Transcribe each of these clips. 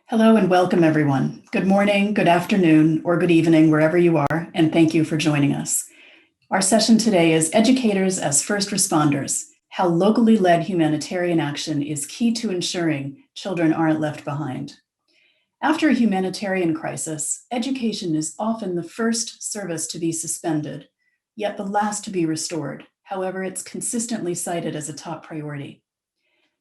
Hello and welcome, everyone. Good morning, good afternoon, or good evening, wherever you are, and thank you for joining us. Our session today is Educators as First Responders, how locally led humanitarian action is key to ensuring children aren't left behind. After a humanitarian crisis, education is often the first service to be suspended, yet the last to be restored. However, it's consistently cited as a top priority.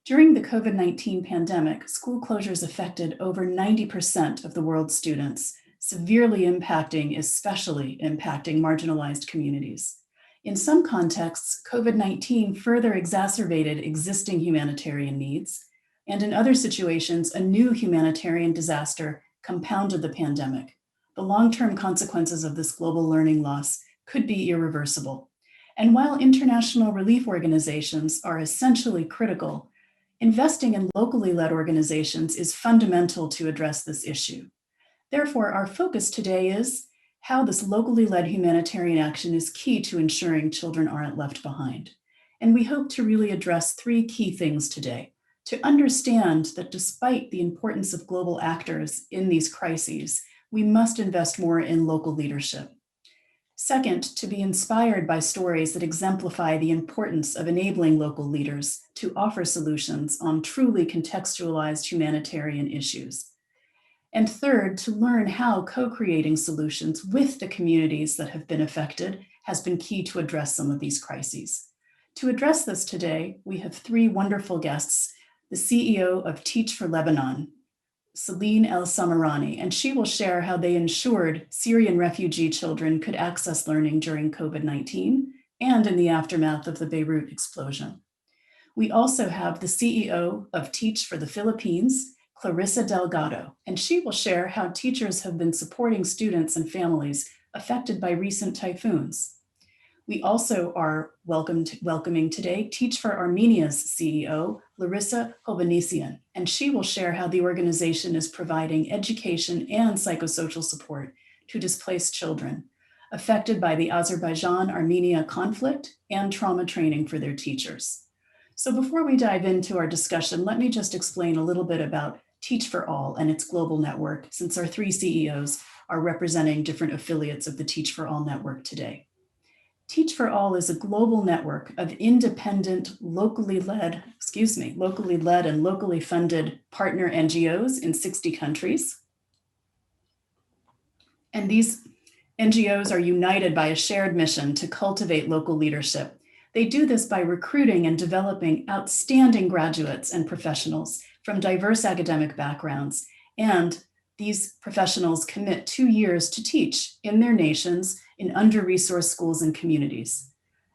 During the COVID-19 pandemic, school closures affected over 90% of the world's students, especially impacting marginalized communities. In some contexts, COVID-19 further exacerbated existing humanitarian needs, and in other situations, a new humanitarian disaster compounded the pandemic. The long-term consequences of this global learning loss could be irreversible. And while international relief organizations are essentially critical, investing in locally led organizations is fundamental to address this issue. Therefore, our focus today is how this locally led humanitarian action is key to ensuring children aren't left behind. And we hope to really address three key things today: to understand that despite the importance of global actors in these crises, we must invest more in local leadership. Second, to be inspired by stories that exemplify the importance of enabling local leaders to offer solutions on truly contextualized humanitarian issues. And third, to learn how co-creating solutions with the communities that have been affected has been key to address some of these crises. To address this today, we have three wonderful guests: the CEO of Teach for Lebanon, Celine El Samarani, and she will share how they ensured Syrian refugee children could access learning during COVID-19 and in the aftermath of the Beirut explosion. We also have the CEO of Teach for the Philippines, Clarissa Delgado, and she will share how teachers have been supporting students and families affected by recent typhoons. We also are welcoming today Teach for Armenia's CEO, Larissa Hovhannisyan, and she will share how the organization is providing education and psychosocial support to displaced children affected by the Azerbaijan-Armenia conflict and trauma training for their teachers. So before we dive into our discussion, let me just explain a little bit about Teach for All and its global network, since our three CEOs are representing different affiliates of the Teach for All network today. Teach for All is a global network of independent, locally led and locally funded partner NGOs in 60 countries. And these NGOs are united by a shared mission to cultivate local leadership. They do this by recruiting and developing outstanding graduates and professionals from diverse academic backgrounds, and these professionals commit 2 years to teach in their nations in under-resourced schools and communities.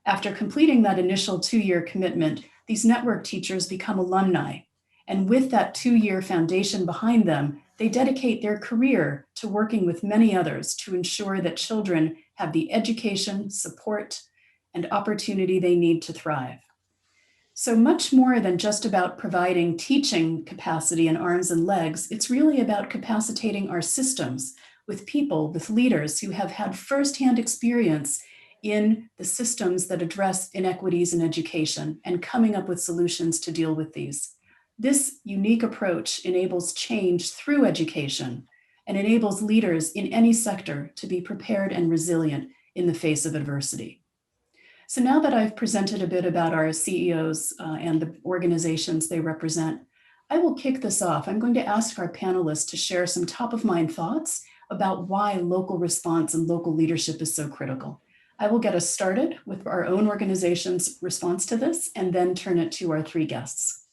After completing that initial 2-year commitment, these network teachers become alumni. And with that 2-year foundation behind them, they dedicate their career to working with many others to ensure that children have the education, support, and opportunity they need to thrive. So much more than just about providing teaching capacity and arms and legs, it's really about capacitating our systems with people, with leaders who have had firsthand experience in the systems that address inequities in education and coming up with solutions to deal with these. This unique approach enables change through education and enables leaders in any sector to be prepared and resilient in the face of adversity. So now that I've presented a bit about our CEOs and the organizations they represent, I will kick this off. I'm going to ask our panelists to share some top of mind thoughts about why local response and local leadership is so critical. I will get us started with our own organization's response to this and then turn it to our three guests.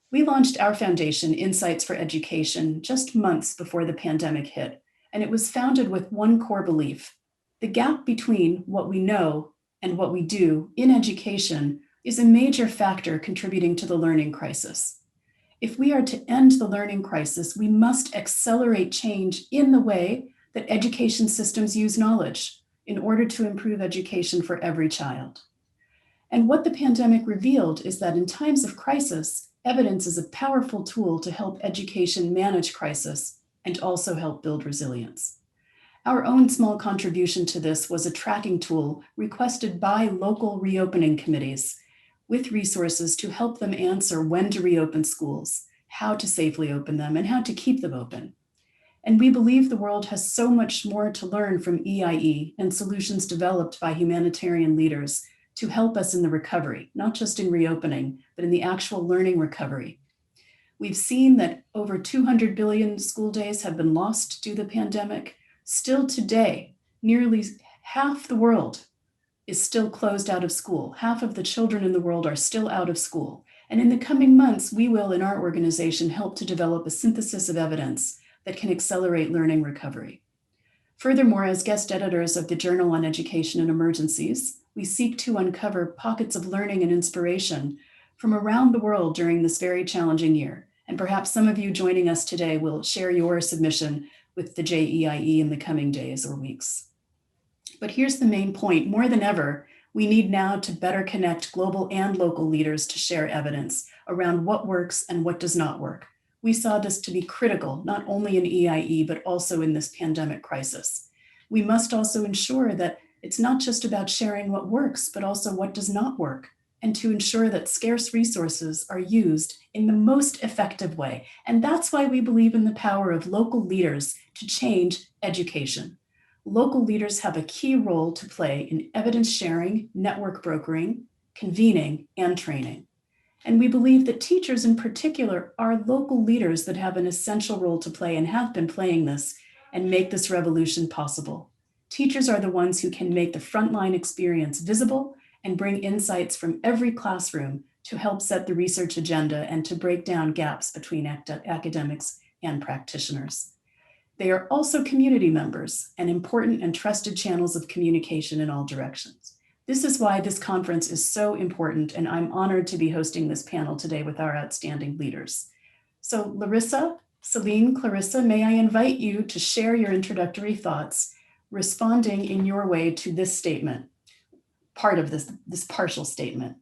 We launched our foundation, Insights for Education, just months before the pandemic hit, and it was founded with one core belief: the gap between what we know and what we do in education is a major factor contributing to the learning crisis. If we are to end the learning crisis, we must accelerate change in the way that education systems use knowledge in order to improve education for every child. And what the pandemic revealed is that in times of crisis, evidence is a powerful tool to help education manage crisis and also help build resilience. Our own small contribution to this was a tracking tool requested by local reopening committees with resources to help them answer when to reopen schools, how to safely open them, and how to keep them open. And we believe the world has so much more to learn from EIE and solutions developed by humanitarian leaders to help us in the recovery, not just in reopening, but in the actual learning recovery. We've seen that over 200 billion school days have been lost due to the pandemic. Still today, nearly half the world is still closed out of school. Half of the children in the world are still out of school. And in the coming months, we will, in our organization, help to develop a synthesis of evidence that can accelerate learning recovery. Furthermore, as guest editors of the Journal on Education and Emergencies, we seek to uncover pockets of learning and inspiration from around the world during this very challenging year. And perhaps some of you joining us today will share your submission with the JEIE in the coming days or weeks. But here's the main point. More than ever, we need now to better connect global and local leaders to share evidence around what works and what does not work. We saw this to be critical, not only in EIE, but also in this pandemic crisis. We must also ensure that it's not just about sharing what works, but also what does not work, and to ensure that scarce resources are used in the most effective way. And that's why we believe in the power of local leaders to change education. Local leaders have a key role to play in evidence sharing, network brokering, convening, and training. And we believe that teachers in particular are local leaders that have an essential role to play and have been playing this and make this revolution possible. Teachers are the ones who can make the frontline experience visible and bring insights from every classroom to help set the research agenda and to break down gaps between academics and practitioners. They are also community members and important and trusted channels of communication in all directions. This is why this conference is so important, and I'm honored to be hosting this panel today with our outstanding leaders. So Larissa, Celine, Clarissa, may I invite you to share your introductory thoughts, responding in your way to this statement, part of this partial statement.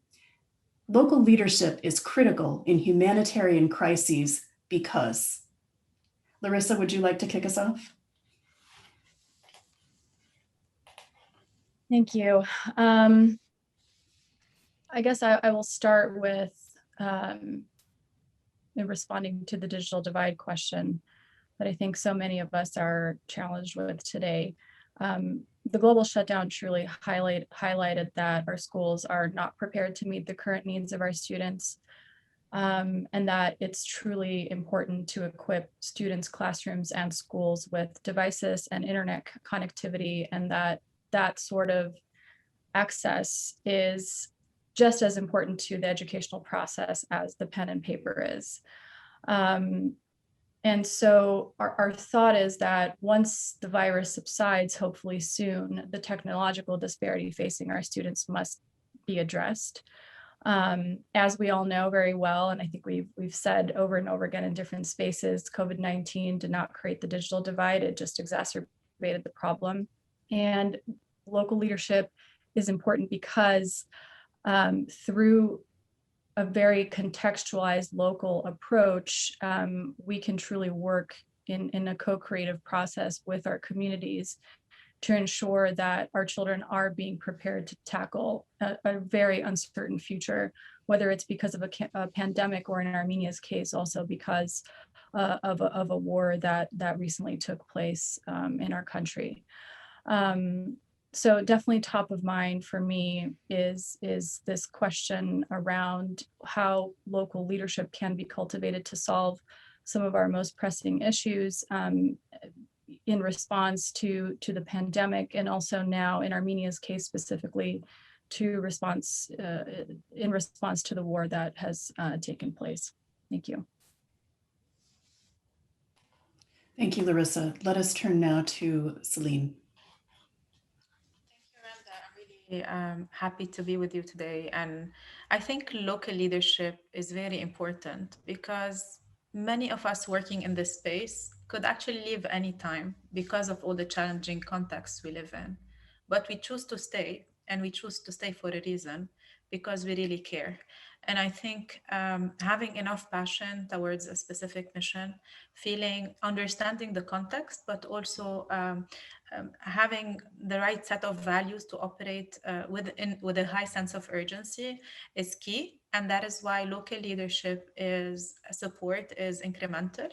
Local leadership is critical in humanitarian crises because. Larissa, would you like to kick us off? Thank you. I guess I will start with in responding to the digital divide question that I think so many of us are challenged with today. The global shutdown truly highlighted that our schools are not prepared to meet the current needs of our students, and that it's truly important to equip students, classrooms, and schools with devices and internet connectivity, and that sort of access is just as important to the educational process as the pen and paper is. And so our thought is that once the virus subsides, hopefully soon, the technological disparity facing our students must be addressed. As we all know very well, and I think we've said over and over again in different spaces, COVID-19 did not create the digital divide, it just exacerbated the problem. And local leadership is important because through a very contextualized local approach, we can truly work in a co-creative process with our communities to ensure that our children are being prepared to tackle a very uncertain future, whether it's because of a pandemic or in Armenia's case, also because of a war that recently took place in our country. So definitely top of mind for me is this question around how local leadership can be cultivated to solve some of our most pressing issues in response to the pandemic, and also now in Armenia's case specifically in response to the war that has taken place. Thank you. Thank you, Larissa. Let us turn now to Celine. Happy to be with you today. And I think local leadership is very important because many of us working in this space could actually leave anytime because of all the challenging contexts we live in. But we choose to stay, and we choose to stay for a reason because we really care. And I think having enough passion towards a specific mission, understanding the context, but also having the right set of values to operate with a high sense of urgency is key. And that is why local leadership support is incremental.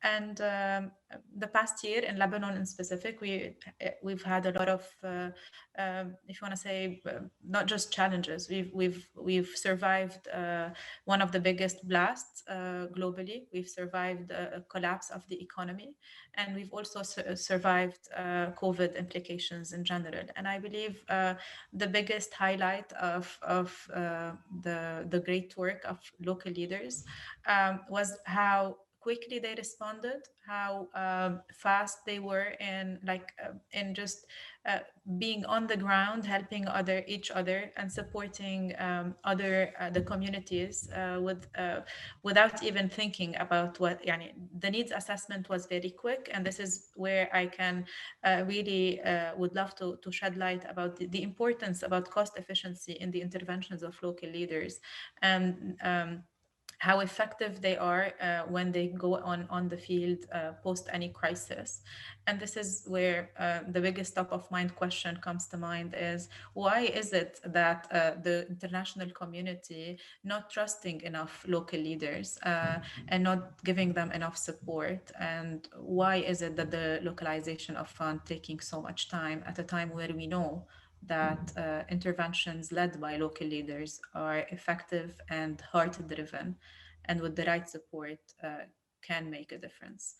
And the past year in Lebanon in specific, we've had a lot of, if you want to say, not just challenges. We've survived one of the biggest blasts globally. We've survived a collapse of the economy, and we've also survived COVID implications in general. And I believe the biggest highlight of the great work of local leaders was how quickly they responded, how fast they were in just being on the ground, helping each other and supporting the communities without even thinking about what the needs assessment was very quick. And this is where I can really would love to shed light about the importance about cost efficiency in the interventions of local leaders, and how effective they are when they go on the field post any crisis. And this is where the biggest top of mind question comes to mind is, why is it that the international community not trusting enough local leaders and not giving them enough support? And why is it that the localization of fund taking so much time at a time where we know that interventions led by local leaders are effective and heart-driven, and with the right support can make a difference.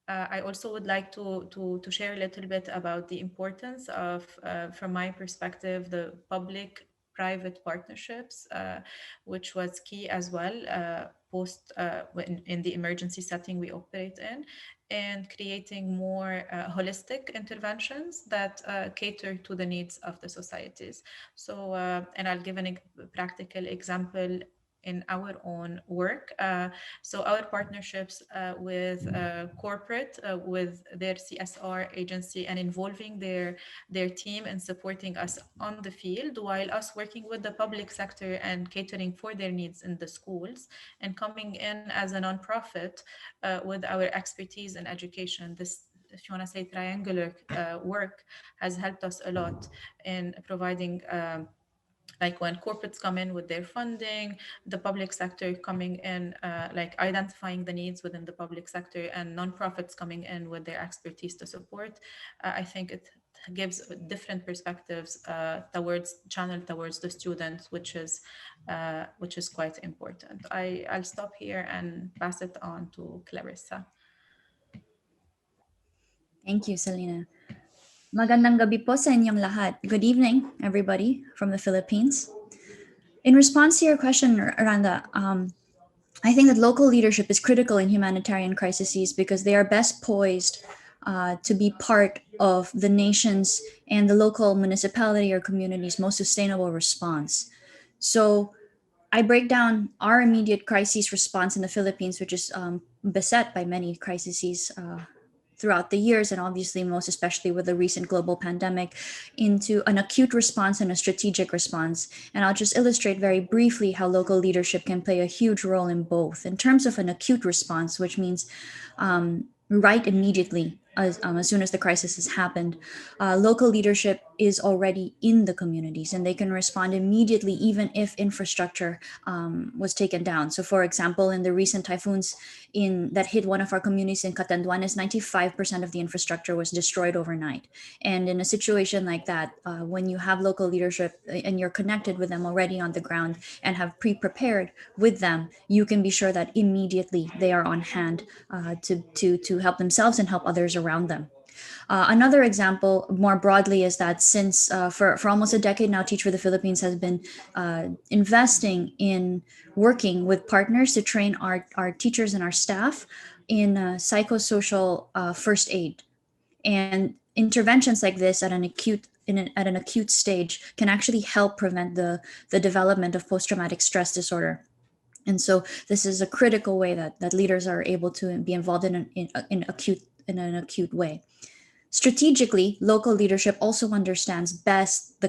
I also would like to share a little bit about the importance of, from my perspective, the public-private partnerships, which was key as well in the emergency setting we operate in, and creating more holistic interventions that cater to the needs of the societies. So, and I'll give a practical example in our own work. So our partnerships with corporate, with their CSR agency, and involving their team and supporting us on the field, while us working with the public sector and catering for their needs in the schools, and coming in as a nonprofit with our expertise in education. This, if you want to say, triangular work has helped us a lot in providing like when corporates come in with their funding, the public sector coming in, like identifying the needs within the public sector, and nonprofits coming in with their expertise to support. I think it gives different perspectives towards the students, which is quite important. I'll stop here and pass it on to Clarissa. Thank you, Selena. Magandang gabi po sa inyong lahat. Good evening, everybody from the Philippines. In response to your question, Randa, I think that local leadership is critical in humanitarian crises because they are best poised to be part of the nation's and the local municipality or community's most sustainable response. So I break down our immediate crisis response in the Philippines, which is beset by many crises throughout the years, and obviously most especially with the recent global pandemic, into an acute response and a strategic response. And I'll just illustrate very briefly how local leadership can play a huge role in both. In terms of an acute response, which means right immediately as soon as the crisis has happened, local leadership is already in the communities and they can respond immediately even if infrastructure was taken down. So for example, in the recent typhoons that hit one of our communities in Catanduanes, 95% of the infrastructure was destroyed overnight. And in a situation like that, when you have local leadership and you're connected with them already on the ground and have pre-prepared with them, you can be sure that immediately they are on hand to help themselves and help others around them. Another example more broadly is that since for almost a decade now, Teach for the Philippines has been investing in working with partners to train our teachers and our staff in psychosocial first aid. And interventions like this at an acute stage can actually help prevent the development of post-traumatic stress disorder. And so this is a critical way that leaders are able to be involved in an acute way. Strategically, local leadership also understands best the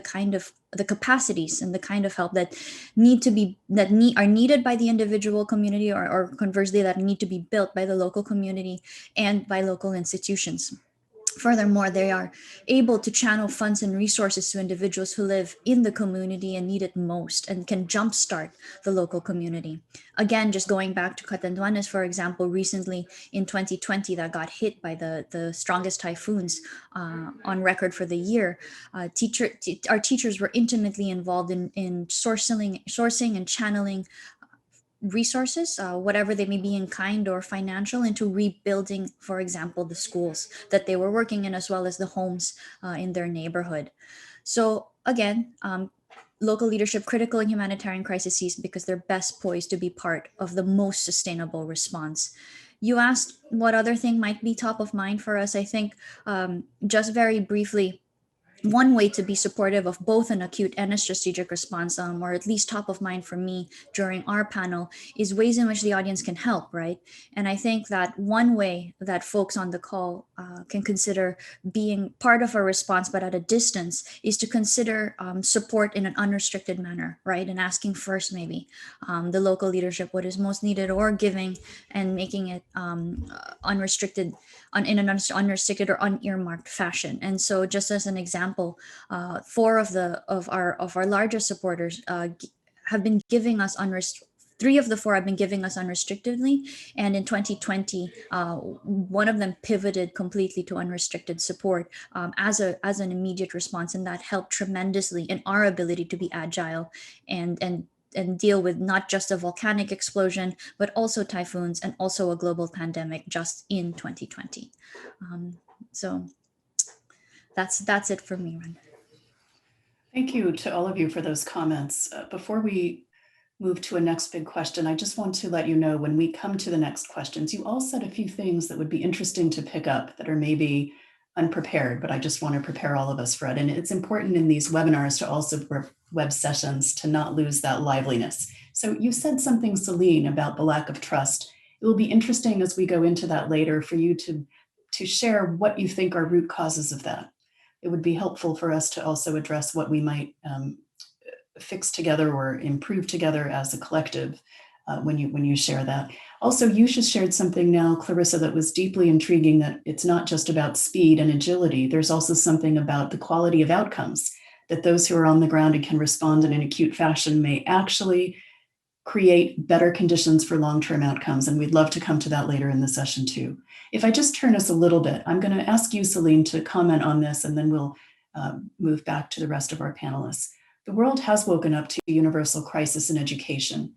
capacities and the kind of help that are needed by the individual community, or conversely that need to be built by the local community and by local institutions. Furthermore, they are able to channel funds and resources to individuals who live in the community and need it most and can jumpstart the local community. Again, just going back to Catanduanes, for example, recently in 2020 that got hit by the strongest typhoons on record for the year. Our teachers were intimately involved in sourcing and channeling resources, whatever they may be in kind or financial, into rebuilding, for example, the schools that they were working in, as well as the homes in their neighborhood. So again, local leadership critical in humanitarian crises because they're best poised to be part of the most sustainable response. You asked what other thing might be top of mind for us. I think just very briefly, one way to be supportive of both an acute and a strategic response, or at least top of mind for me during our panel, is ways in which the audience can help, right? And I think that one way that folks on the call can consider being part of a response but at a distance is to consider support in an unrestricted manner, right? And asking first maybe the local leadership what is most needed, or giving and making it unrestricted in an unrestricted or unearmarked fashion. And so, just as an example, four of our largest supporters have been giving us unrestricted. Three of the four have been giving us unrestrictedly, and in 2020, one of them pivoted completely to unrestricted support as an immediate response, and that helped tremendously in our ability to be agile and deal with not just a volcanic explosion, but also typhoons and also a global pandemic just in 2020. So that's it for me, Ren. Thank you to all of you for those comments. Before we move to a next big question, I just want to let you know when we come to the next questions, you all said a few things that would be interesting to pick up that are maybe unprepared, but I just want to prepare all of us for it. And it's important in these webinars to also web sessions to not lose that liveliness. So you said something, Celine, about the lack of trust. It will be interesting as we go into that later for you to share what you think are root causes of that. It would be helpful for us to also address what we might fix together or improve together as a collective when you share that. Also, you just shared something now, Clarissa, that was deeply intriguing, that it's not just about speed and agility. There's also something about the quality of outcomes, that those who are on the ground and can respond in an acute fashion may actually create better conditions for long-term outcomes. And we'd love to come to that later in the session too. If I just turn us a little bit, I'm going to ask you, Celine, to comment on this, and then we'll move back to the rest of our panelists. The world has woken up to a universal crisis in education.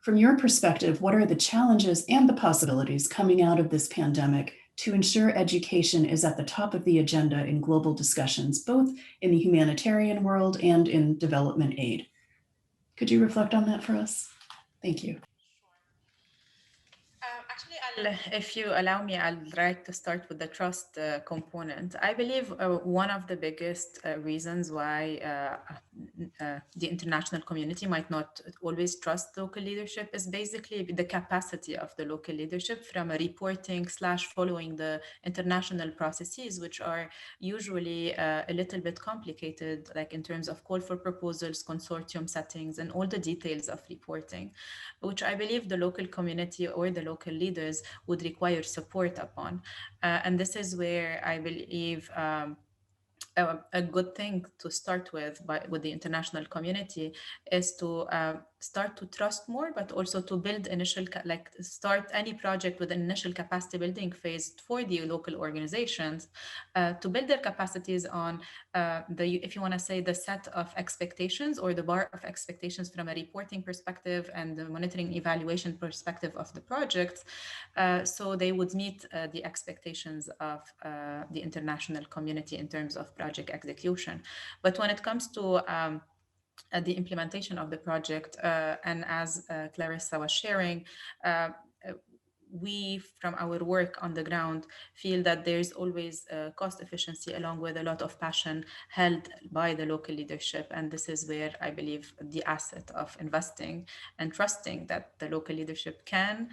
From your perspective, what are the challenges and the possibilities coming out of this pandemic to ensure education is at the top of the agenda in global discussions, both in the humanitarian world and in development aid? Could you reflect on that for us? Thank you. Actually, if you allow me, I'd like to start with the trust component. I believe one of the biggest reasons why the international community might not always trust local leadership is basically the capacity of the local leadership from a reporting / following the international processes, which are usually a little bit complicated, like in terms of call for proposals, consortium settings, and all the details of reporting, which I believe the local community or the local leaders would require support upon. And this is where I believe a good thing to start with the international community is to start to trust more, but also to build start any project with an initial capacity building phase for the local organizations to build their capacities on if you want to say, the set of expectations or the bar of expectations from a reporting perspective and the monitoring evaluation perspective of the projects, so they would meet the expectations of the international community in terms of project execution. But when it comes to the implementation of the project, and as Clarissa was sharing, we, from our work on the ground, feel that there's always cost efficiency along with a lot of passion held by the local leadership. And this is where I believe the asset of investing and trusting that the local leadership can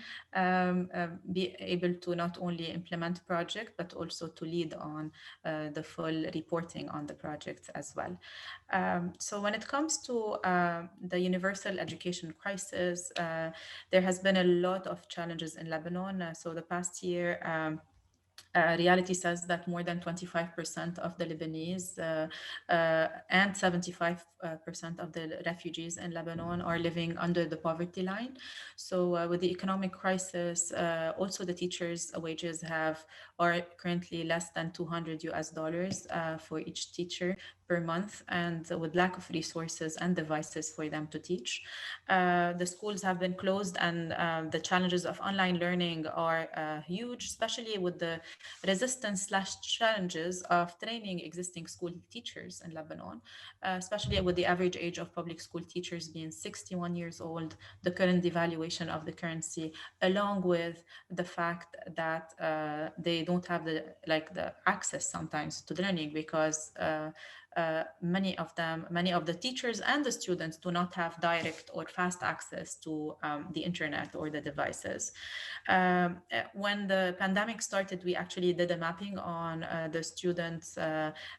be able to not only implement project, but also to lead on the full reporting on the projects as well. So when it comes to the universal education crisis, there has been a lot of challenges in Lebanon. So the past year, reality says that more than 25% of the Lebanese and 75% of the refugees in Lebanon are living under the poverty line. So with the economic crisis, also the teachers' wages are currently less than $200 for each teacher per month, and with lack of resources and devices for them to teach. The schools have been closed, and the challenges of online learning are huge, especially with the resistance/challenges of training existing school teachers in Lebanon, especially with the average age of public school teachers being 61 years old, the current devaluation of the currency, along with the fact that they don't have the access sometimes to learning, because many of the teachers and the students do not have direct or fast access to the internet or the devices. When the pandemic started, we actually did a mapping on the students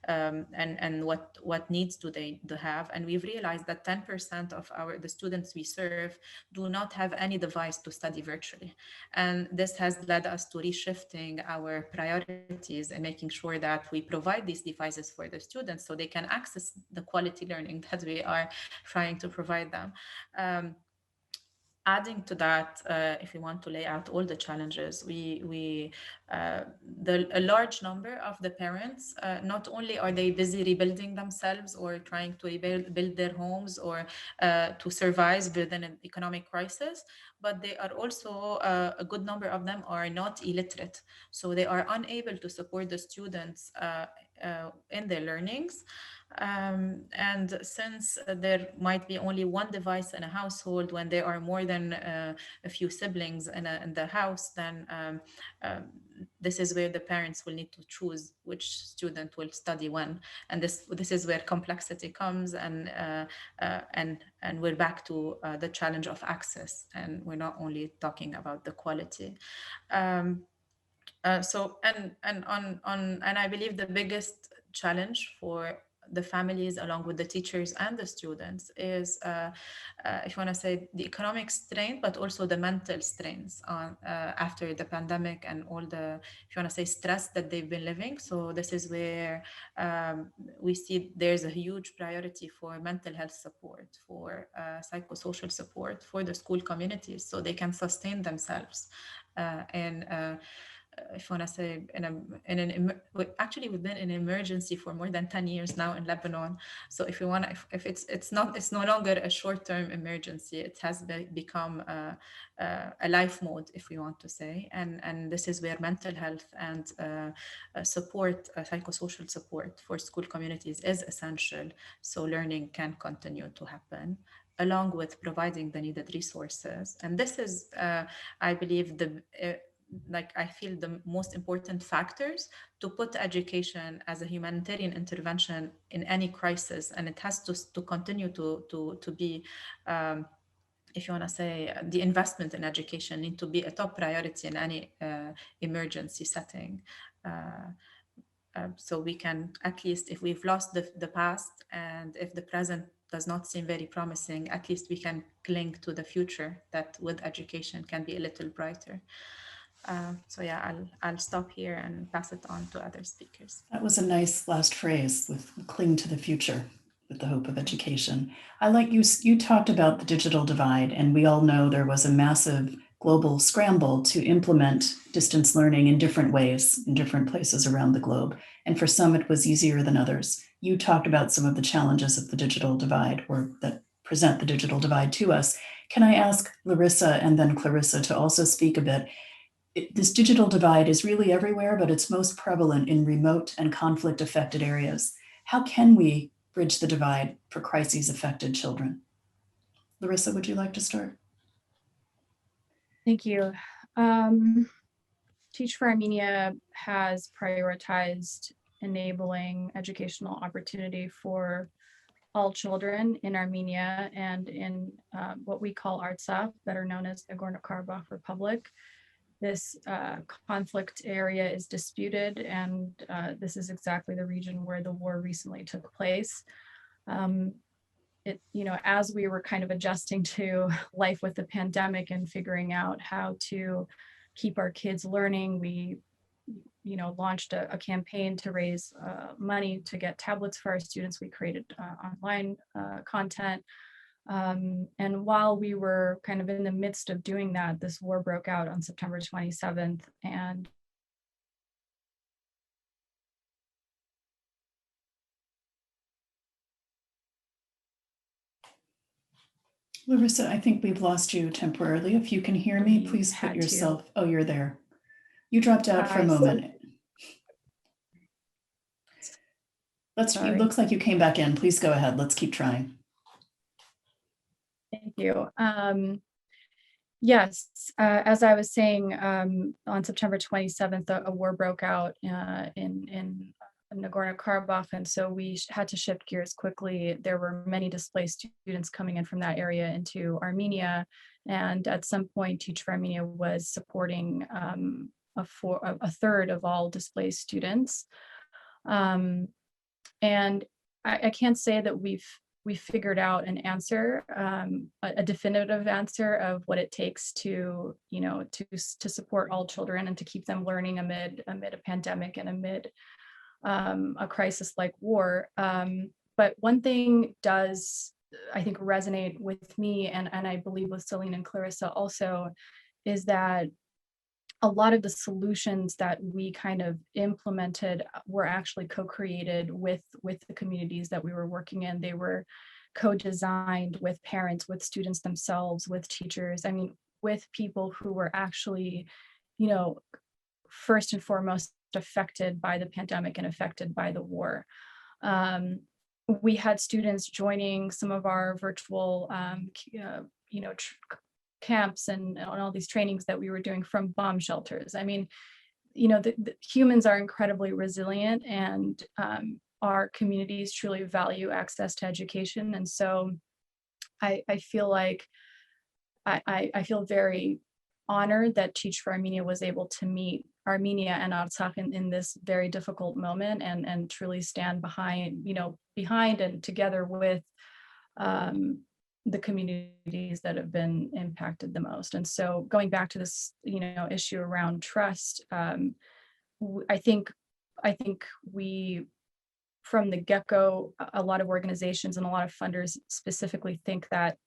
and what needs do they have, and we've realized that 10% of the students we serve do not have any device to study virtually, and this has led us to reshifting our priorities and making sure that we provide these devices for the students so they can access the quality learning that we are trying to provide them. Adding to that, if we want to lay out all the challenges, a large number of the parents, not only are they busy rebuilding themselves or trying to build their homes or to survive within an economic crisis, but they are also, a good number of them are not illiterate. So they are unable to support the students in their learnings. And since there might be only one device in a household when there are more than a few siblings in the house, then this is where the parents will need to choose which student will study when, and this is where complexity comes, and we're back to the challenge of access, and we're not only talking about the quality. And I believe the biggest challenge for the families, along with the teachers and the students, is if you want to say the economic strain, but also the mental strains on after the pandemic and all the, if you want to say, stress that they've been living. So this is where we see there's a huge priority for mental health support, for psychosocial support for the school communities, so they can sustain themselves and if you want to say, actually we've been in emergency for more than 10 years now in Lebanon. So if you want to, if it's no longer a short-term emergency, it has become a life mode, if we want to say, and this is where mental health and support, psychosocial support for school communities is essential, so learning can continue to happen, along with providing the needed resources. And this is, I believe, I feel the most important factors to put education as a humanitarian intervention in any crisis, and it has to continue to be, if you want to say, the investment in education need to be a top priority in any emergency setting. So we can, at least if we've lost the past and if the present does not seem very promising, at least we can cling to the future that with education can be a little brighter. So yeah, I'll stop here and pass it on to other speakers. That was a nice last phrase, with cling to the future with the hope of education. I like you talked about the digital divide, and we all know there was a massive global scramble to implement distance learning in different ways in different places around the globe. And for some, it was easier than others. You talked about some of the challenges of the digital divide, or that present the digital divide to us. Can I ask Larissa and then Clarissa to also speak a bit? This digital divide is really everywhere, but it's most prevalent in remote and conflict-affected areas. How can we bridge the divide for crises-affected children? Larissa, would you like to start? Thank you. Teach for Armenia has prioritized enabling educational opportunity for all children in Armenia and in what we call Artsakh, that are known as Nagorno-Karabakh Republic. This conflict area is disputed, and this is exactly the region where the war recently took place. As we were kind of adjusting to life with the pandemic and figuring out how to keep our kids learning, we launched a campaign to raise money to get tablets for our students. We created online content. And while we were kind of in the midst of doing that, this war broke out on September 27th. And Larissa, I think we've lost you temporarily. If you can hear me, We please put had yourself, oh, you're there. You dropped out for a I see. moment. It Sorry. looks like you came back in. Please go ahead. Let's keep trying. Thank you. Yes, as I was saying, on September 27th, a war broke out in Nagorno-Karabakh, and so we had to shift gears quickly. There were many displaced students coming in from that area into Armenia, and at some point, Teach for Armenia was supporting a third of all displaced students. And I can't say that we figured out an answer, a definitive answer of what it takes to support all children and to keep them learning amid a pandemic and amid a crisis like war. But one thing does, I think, resonate with me, and I believe with Celine and Clarissa also, is that a lot of the solutions that we kind of implemented were actually co-created with the communities that we were working in. They were co-designed with parents, with students themselves, with teachers. I mean, with people who were actually, first and foremost affected by the pandemic and affected by the war. We had students joining some of our virtual, camps and all these trainings that we were doing from bomb shelters. I mean, the humans are incredibly resilient, and our communities truly value access to education. And so I feel like I feel very honored that Teach for Armenia was able to meet Armenia and Artsakh in this very difficult moment and truly stand behind and together with the communities that have been impacted the most. And so going back to this, issue around trust, I think we, from the get-go, a lot of organizations and a lot of funders specifically think that,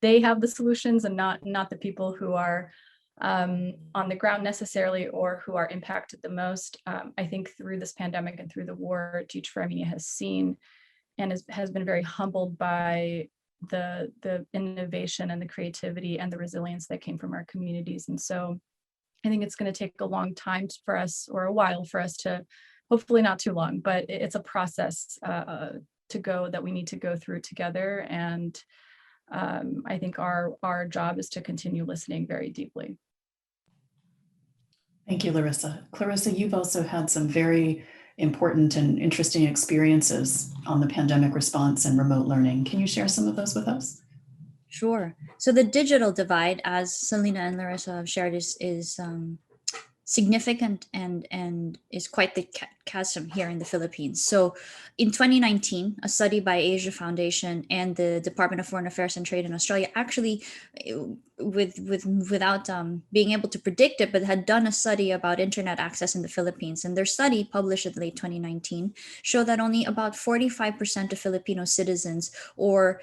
they have the solutions and not the people who are on the ground necessarily or who are impacted the most. I think through this pandemic and through the war, Teach for Armenia has seen and has been very humbled by the innovation and the creativity and the resilience that came from our communities. And so I think it's going to take a long time for us, or a while for us to, hopefully not too long, but it's a process that we need to go through together. And I think our job is to continue listening very deeply. Thank you, Larissa. Clarissa, you've also had some very important and interesting experiences on the pandemic response and remote learning. Can you share some of those with us? Sure. So the digital divide, as Selena and Larissa have shared, is significant and is quite the chasm here in the Philippines. So in 2019, a study by Asia Foundation and the Department of Foreign Affairs and Trade in Australia, actually without being able to predict it, but had done a study about internet access in the Philippines. And their study, published in late 2019, showed that only about 45% of Filipino citizens, or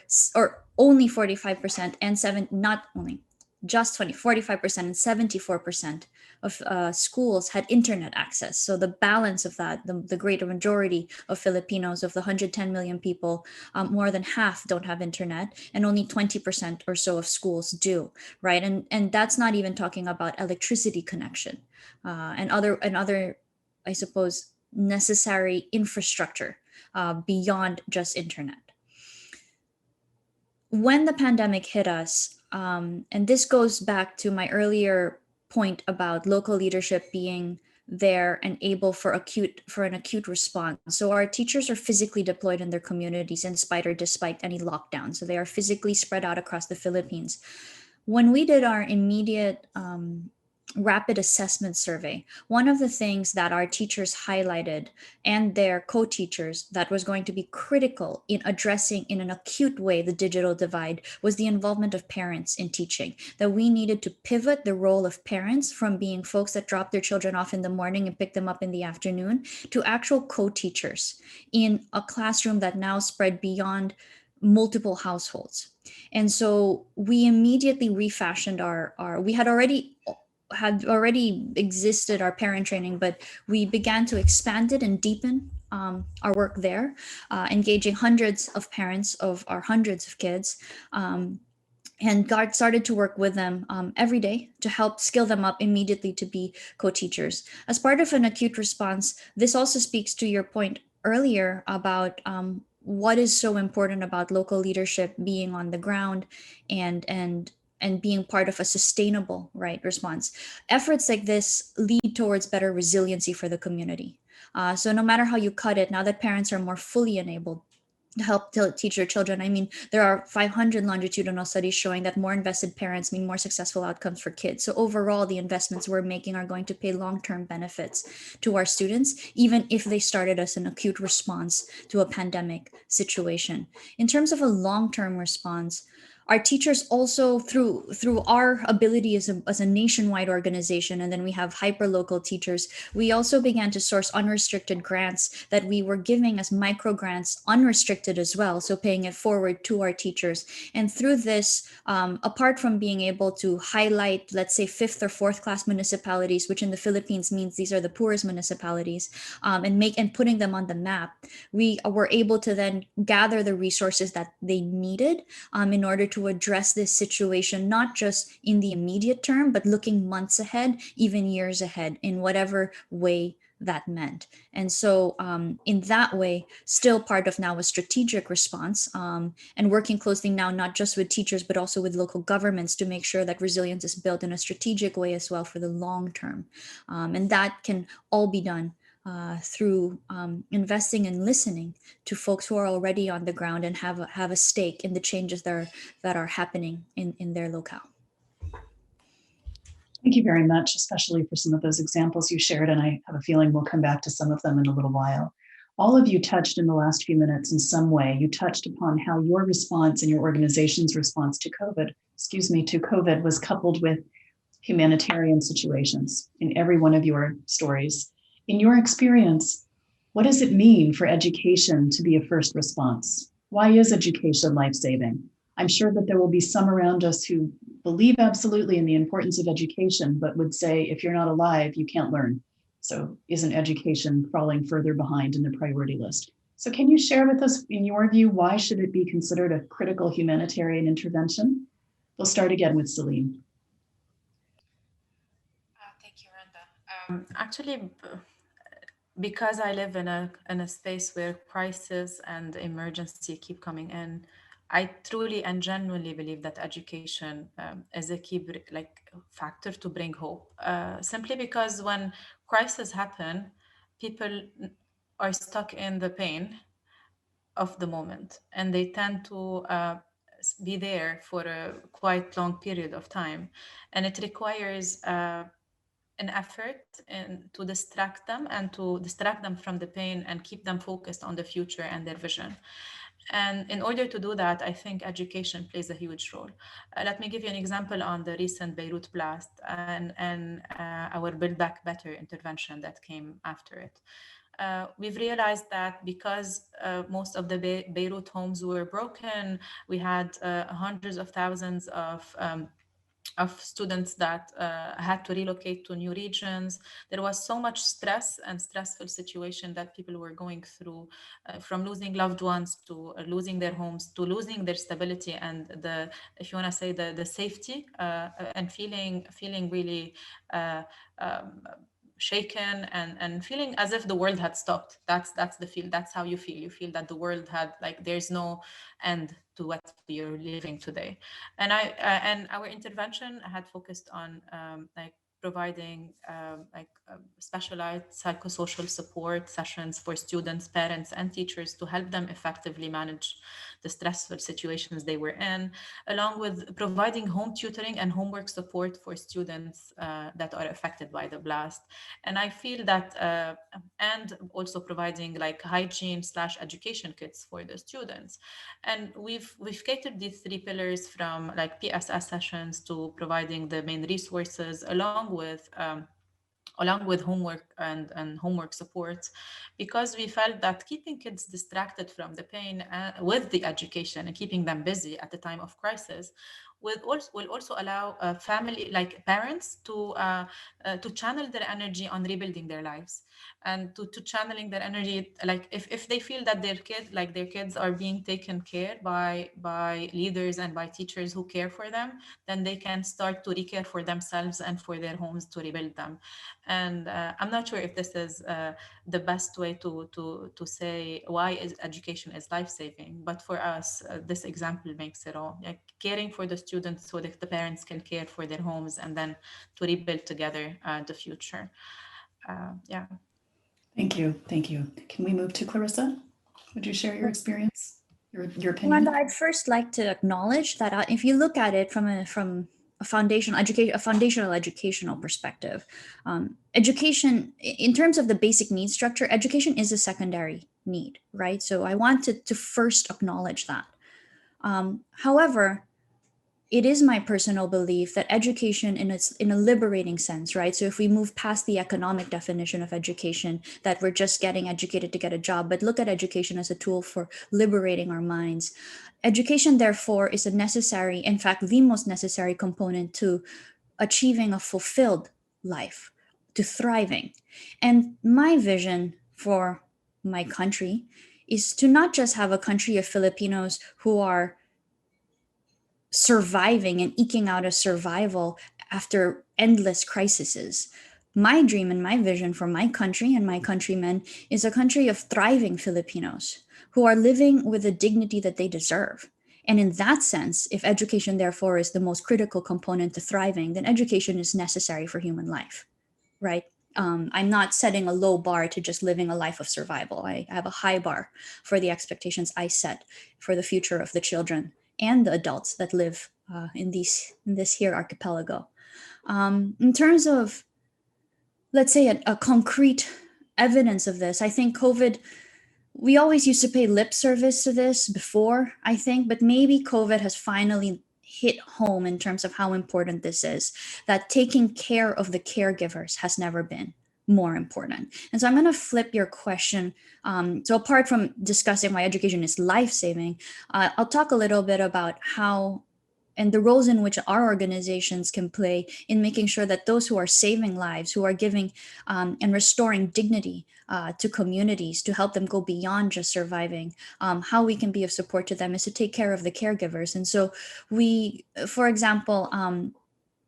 only 45%, and not only, just 45% and 74% of schools had internet access. So the balance of that, the greater majority of Filipinos, of the 110 million people, more than half don't have internet, and only 20% or so of schools do, right? And that's not even talking about electricity connection and other, I suppose, necessary infrastructure beyond just internet. When the pandemic hit us, and this goes back to my earlier point about local leadership being there and able for an acute response. So our teachers are physically deployed in their communities in spite or despite any lockdown. So they are physically spread out across the Philippines. When we did our immediate rapid assessment survey, one of the things that our teachers highlighted and their co-teachers that was going to be critical in addressing in an acute way the digital divide was the involvement of parents in teaching, that we needed to pivot the role of parents from being folks that drop their children off in the morning and pick them up in the afternoon to actual co-teachers in a classroom that now spread beyond multiple households. And so we immediately refashioned our we had already existed our parent training, but we began to expand it and deepen our work there, engaging hundreds of parents of our hundreds of kids. And God started to work with them every day to help skill them up immediately to be co-teachers. As part of an acute response, this also speaks to your point earlier about what is so important about local leadership being on the ground and being part of a sustainable response. Efforts like this lead towards better resiliency for the community. So no matter how you cut it, now that parents are more fully enabled to help to teach their children. I mean, there are 500 longitudinal studies showing that more invested parents mean more successful outcomes for kids. So overall, the investments we're making are going to pay long-term benefits to our students, even if they started as an acute response to a pandemic situation. In terms of a long-term response, our teachers also through our ability as a nationwide organization, and then we have hyper local teachers, we also began to source unrestricted grants that we were giving as micro grants unrestricted as well, so paying it forward to our teachers. And through this, apart from being able to highlight, let's say, fifth or fourth class municipalities, which in the Philippines means these are the poorest municipalities, and putting them on the map, we were able to then gather the resources that they needed in order to address this situation, not just in the immediate term, but looking months ahead, even years ahead, in whatever way that meant. And so in that way, still part of now a strategic response, and working closely now, not just with teachers, but also with local governments to make sure that resilience is built in a strategic way as well for the long term. And that can all be done through investing and listening to folks who are already on the ground and have a stake in the changes that are happening in their locale. Thank you very much, especially for some of those examples you shared, and I have a feeling we'll come back to some of them in a little while. All of you touched in the last few minutes in some way. You touched upon how your response and your organization's response to COVID was coupled with humanitarian situations in every one of your stories. In your experience, what does it mean for education to be a first response? Why is education life-saving? I'm sure that there will be some around us who believe absolutely in the importance of education, but would say, if you're not alive, you can't learn. So isn't education falling further behind in the priority list? So can you share with us, in your view, why should it be considered a critical humanitarian intervention? We'll start again with Celine. Thank you, Randa. Actually, because I live in a space where crisis and emergency keep coming in, I truly and genuinely believe that education is a key factor to bring hope. Simply because when crises happen, people are stuck in the pain of the moment, and they tend to be there for a quite long period of time, and it requires an effort to distract them from the pain and keep them focused on the future and their vision. And in order to do that, I think education plays a huge role. Let me give you an example on the recent Beirut blast and our Build Back Better intervention that came after it. We've realized that because most of the Beirut homes were broken, we had hundreds of thousands of students that had to relocate to new regions. There was so much stress and stressful situation that people were going through, from losing loved ones to losing their homes to losing their stability and if you want to say the safety, and feeling really shaken and feeling as if the world had stopped. That's the feel. That's how you feel. You feel that the world had, like, there's no end to what you're living today. And and our intervention had focused on providing specialized psychosocial support sessions for students, parents, and teachers to help them effectively manage the stressful situations they were in, along with providing home tutoring and homework support for students that are affected by the blast. And I feel that, and also providing like hygiene/education kits for the students. And we've catered these three pillars, from like PSS sessions to providing the main resources, along with homework and homework support, because we felt that keeping kids distracted from the pain with the education and keeping them busy at the time of crisis will also allow family, like parents, to channel their energy on rebuilding their lives, and to channeling their energy, like if they feel that their kids are being taken care by leaders and by teachers who care for them, then they can start to care for themselves and for their homes to rebuild them. And I'm not sure if this is the best way to say why education is life-saving, but for us, this example makes it all. Like caring for the students so that the parents can care for their homes, and then to rebuild together the future. Yeah. Thank you. Thank you. Can we move to Clarissa? Would you share your experience, your opinion? Wanda, I'd first like to acknowledge that if you look at it from a foundational educational perspective, education, in terms of the basic need structure, education is a secondary need, right? So I wanted to first acknowledge that. However, it is my personal belief that education in a liberating sense, right? So if we move past the economic definition of education, that we're just getting educated to get a job, but look at education as a tool for liberating our minds. Education, therefore, is a necessary, in fact, the most necessary component to achieving a fulfilled life, to thriving. And my vision for my country is to not just have a country of Filipinos who are surviving and eking out a survival after endless crises. My dream and my vision for my country and my countrymen is a country of thriving Filipinos who are living with the dignity that they deserve. And in that sense, if education therefore is the most critical component to thriving, then education is necessary for human life, right? I'm not setting a low bar to just living a life of survival. I have a high bar for the expectations I set for the future of the children and the adults that live in this here archipelago. In terms of, let's say, a concrete evidence of this, I think COVID, we always used to pay lip service to this before, I think, but maybe COVID has finally hit home in terms of how important this is, that taking care of the caregivers has never been more important. And so I'm going to flip your question. So apart from discussing why education is life-saving, I'll talk a little bit about how and the roles in which our organizations can play in making sure that those who are saving lives, who are giving and restoring dignity to communities to help them go beyond just surviving, how we can be of support to them is to take care of the caregivers. And so we, for example,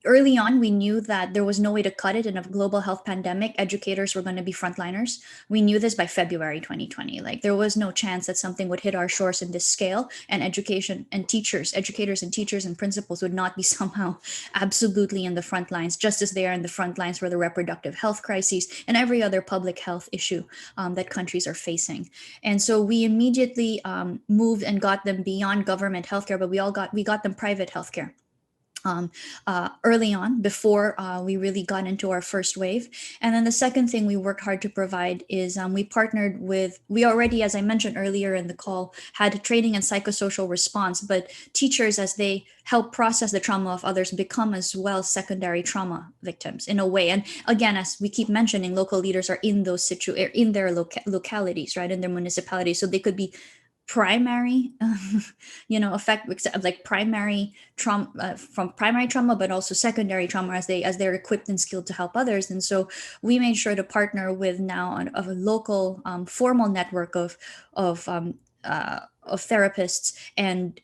early on, we knew that there was no way to cut it in a global health pandemic. Educators were going to be frontliners. We knew this by February 2020. Like there was no chance that something would hit our shores in this scale, and education and teachers, educators and teachers and principals would not be somehow absolutely in the front lines, just as they are in the front lines for the reproductive health crises and every other public health issue that countries are facing. And so we immediately moved and got them beyond government healthcare, but we got them private healthcare. Early on, before we really got into our first wave. And then the second thing we worked hard to provide is we partnered with, we already, as I mentioned earlier in the call, had training in psychosocial response, but teachers, as they help process the trauma of others, become as well secondary trauma victims in a way. And again, as we keep mentioning, local leaders are in those in their localities, right, in their municipalities. So they could be primary effect, like primary trauma, from primary trauma, but also secondary trauma as they're equipped and skilled to help others. And so we made sure to partner with now a local formal network of therapists and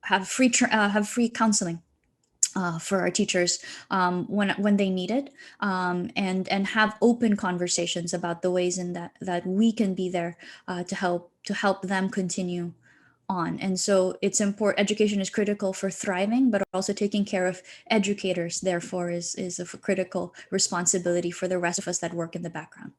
have free counseling for our teachers when they need it, and have open conversations about the ways in that we can be there to help them continue on. And so it's important, education is critical for thriving, but also taking care of educators, therefore, is a critical responsibility for the rest of us that work in the background.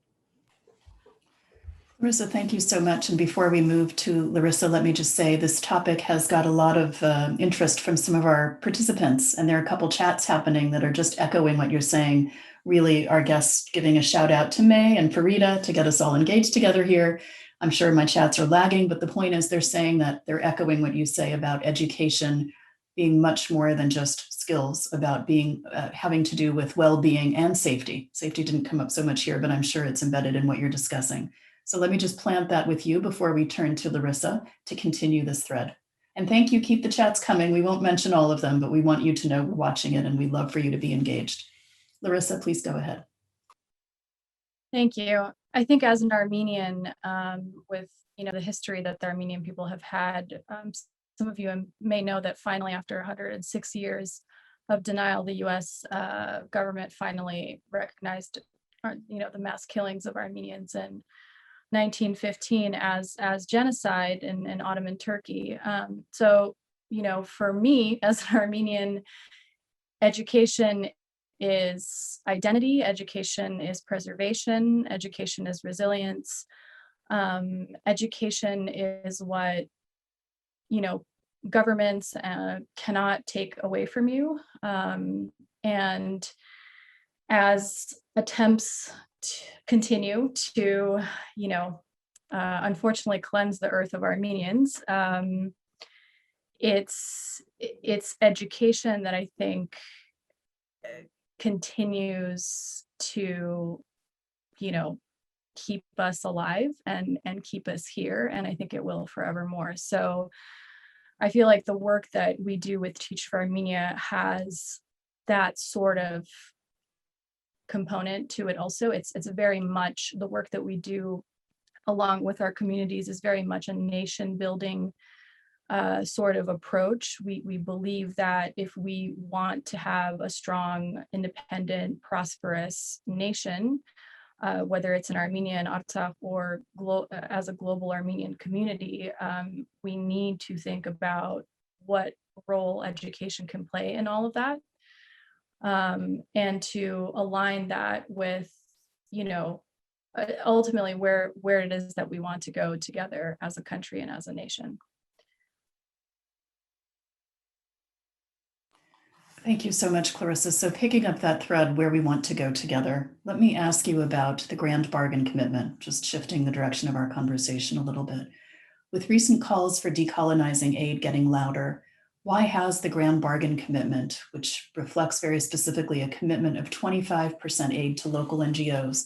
Larissa, thank you so much. And before we move to Larissa, let me just say this topic has got a lot of interest from some of our participants, and there are a couple chats happening that are just echoing what you're saying. Really, our guests giving a shout out to May and Farida to get us all engaged together here. I'm sure my chats are lagging, but the point is they're saying that they're echoing what you say about education being much more than just skills, about being having to do with well-being and safety. Safety didn't come up so much here, but I'm sure it's embedded in what you're discussing. So let me just plant that with you before we turn to Larissa to continue this thread. And thank you, keep the chats coming. We won't mention all of them, but we want you to know we're watching it and we'd love for you to be engaged. Larissa, please go ahead. Thank you. I think as an Armenian, with the history that the Armenian people have had, some of you may know that finally, after 106 years of denial, the U.S. Government finally recognized, the mass killings of Armenians in 1915 as genocide in Ottoman Turkey. So, for me as an Armenian, education is identity, education is preservation, education is resilience. Education is what, governments cannot take away from you. And as attempts continue to, unfortunately cleanse the earth of Armenians, it's education that I think continues to, keep us alive and keep us here. And I think it will forevermore. So I feel like the work that we do with Teach for Armenia has that sort of component to it also. It's very much the work that we do along with our communities is very much a nation building sort of approach. We believe that if we want to have a strong, independent, prosperous nation, whether it's in Armenia and Artsakh or as a global Armenian community, we need to think about what role education can play in all of that. And to align that with, ultimately where it is that we want to go together as a country and as a nation. Thank you so much, Clarissa. So picking up that thread where we want to go together, let me ask you about the grand bargain commitment, just shifting the direction of our conversation a little bit. With recent calls for decolonizing aid getting louder, why has the grand bargain commitment, which reflects very specifically a commitment of 25% aid to local NGOs,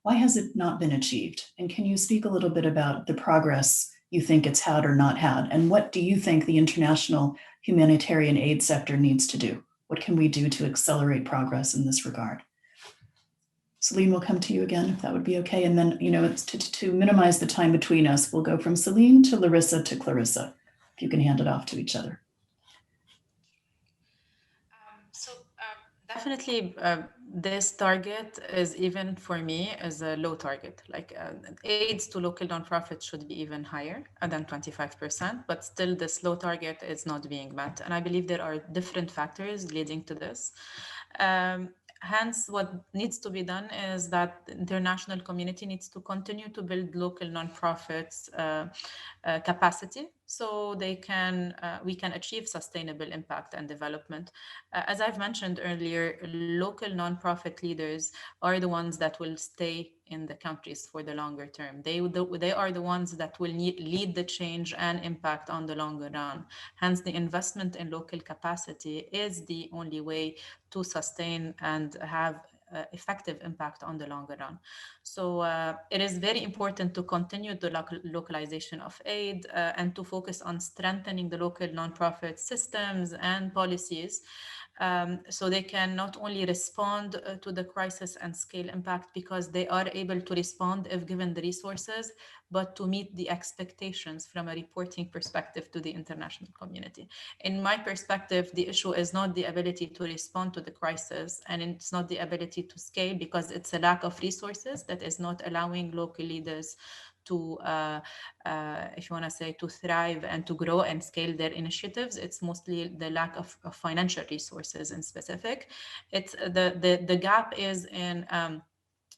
why has it not been achieved? And can you speak a little bit about the progress you think it's had or not had? And what do you think the international humanitarian aid sector needs to do? What can we do to accelerate progress in this regard? Celine, we'll come to you again, if that would be okay. And then, it's to minimize the time between us, we'll go from Celine to Larissa to Clarissa, if you can hand it off to each other. Definitely, this target is, even for me, is a low target. Like aids to local nonprofits should be even higher than 25%, but still this low target is not being met. And I believe there are different factors leading to this. Hence, what needs to be done is that the international community needs to continue to build local nonprofits capacity, so we can achieve sustainable impact and development. As I've mentioned earlier, local nonprofit leaders are the ones that will stay in the countries for the longer term. They are the ones that will lead the change and impact on the longer run. Hence, the investment in local capacity is the only way to sustain and have effective impact on the longer run. So it is very important to continue the localization of aid and to focus on strengthening the local nonprofit systems and policies, so they can not only respond to the crisis and scale impact because they are able to respond if given the resources, but to meet the expectations from a reporting perspective to the international community. In my perspective, the issue is not the ability to respond to the crisis, and it's not the ability to scale, because it's a lack of resources that is not allowing local leaders to, if you want to say, to thrive and to grow and scale their initiatives. It's mostly the lack of financial resources in specific. It's the gap is in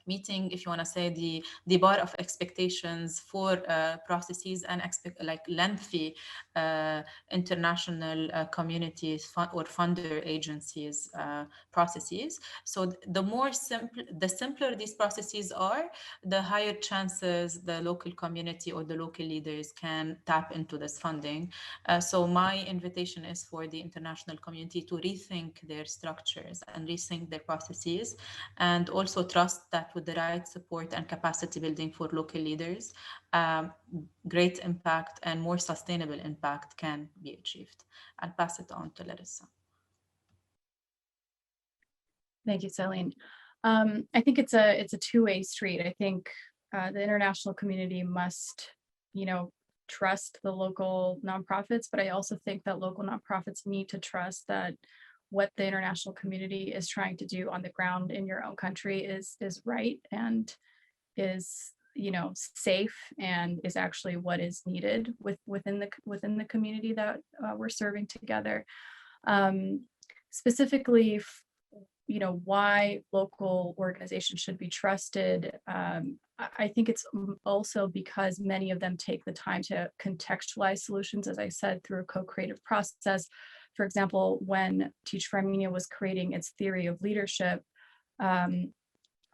meeting, if you want to say, the bar of expectations for processes and like lengthy international communities or funder agencies processes. So the simpler these processes are, the higher chances the local community or the local leaders can tap into this funding. So my invitation is for the international community to rethink their structures and rethink their processes, and also trust that with the right support and capacity building for local leaders, great impact and more sustainable impact can be achieved. I'll pass it on to Larissa. Thank you, Celine. I think it's a two-way street. I think the international community must, trust the local nonprofits, but I also think that local nonprofits need to trust that what the international community is trying to do on the ground in your own country is right and is safe and is actually what is needed within the community that we're serving together. Specifically, why local organizations should be trusted. I think it's also because many of them take the time to contextualize solutions, as I said, through a co-creative process. For example, when Teach for Armenia was creating its theory of leadership,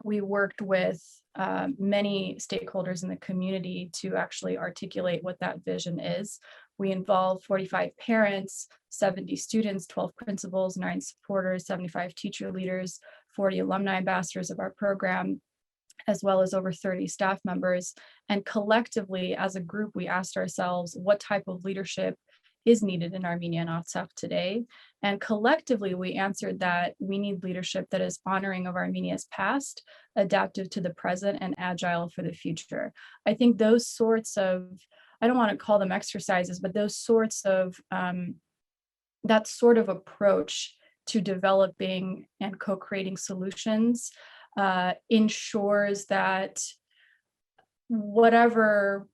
we worked with many stakeholders in the community to actually articulate what that vision is. We involved 45 parents, 70 students, 12 principals, 9 supporters, 75 teacher leaders, 40 alumni ambassadors of our program, as well as over 30 staff members. And collectively, as a group, we asked ourselves, what type of leadership is needed in Armenia and Artsakh today? And collectively, we answered that we need leadership that is honoring of Armenia's past, adaptive to the present, and agile for the future. I think those sorts of, I don't want to call them exercises, but those sorts of, that sort of approach to developing and co-creating solutions ensures that whatever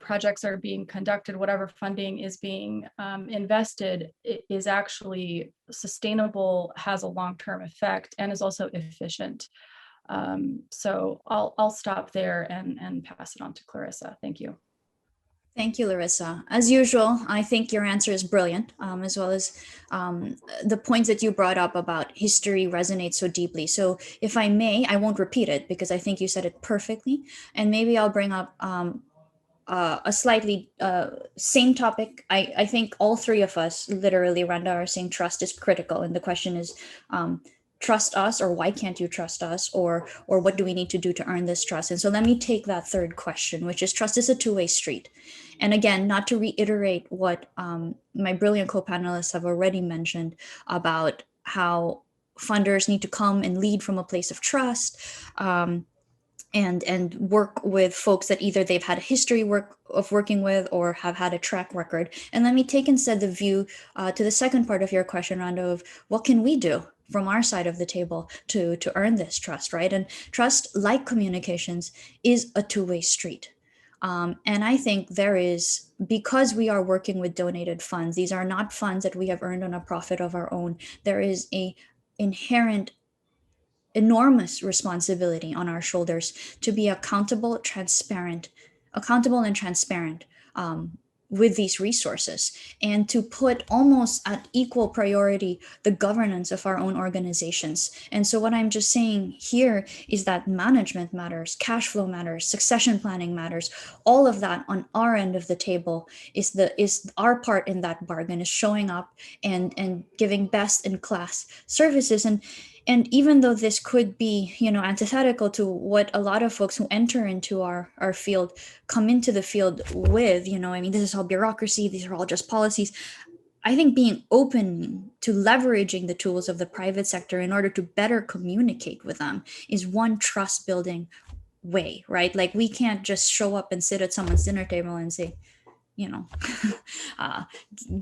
projects are being conducted, whatever funding is being invested, is actually sustainable, has a long-term effect, and is also efficient. So I'll stop there and pass it on to Clarissa. Thank you. Thank you, Larissa. As usual, I think your answer is brilliant, as well as the points that you brought up about history resonate so deeply. So if I may, I won't repeat it because I think you said it perfectly. And maybe I'll bring up a slightly same topic. I think all three of us, literally, Randa, are saying trust is critical. And the question is, trust us, or why can't you trust us, or what do we need to do to earn this trust? And so let me take that third question, which is trust is a two-way street. And again, not to reiterate what my brilliant co-panelists have already mentioned about how funders need to come and lead from a place of trust, and work with folks that either they've had a history of working with or have had a track record. And let me take instead the view to the second part of your question, Rando, of what can we do from our side of the table to earn this trust, right? And trust, like communications, is a two-way street. And I think there is, because we are working with donated funds, these are not funds that we have earned on a profit of our own. There is a inherent enormous responsibility on our shoulders to be accountable and transparent with these resources, and to put almost at equal priority the governance of our own organizations. And so what I'm just saying here is that management matters, cash flow matters, succession planning matters. All of that on our end of the table is our part in that bargain, is showing up and giving best in class services. And even though this could be, antithetical to what a lot of folks who enter into our field come into the field with, this is all bureaucracy, these are all just policies. I think being open to leveraging the tools of the private sector in order to better communicate with them is one trust building way, right? Like, we can't just show up and sit at someone's dinner table and say, uh,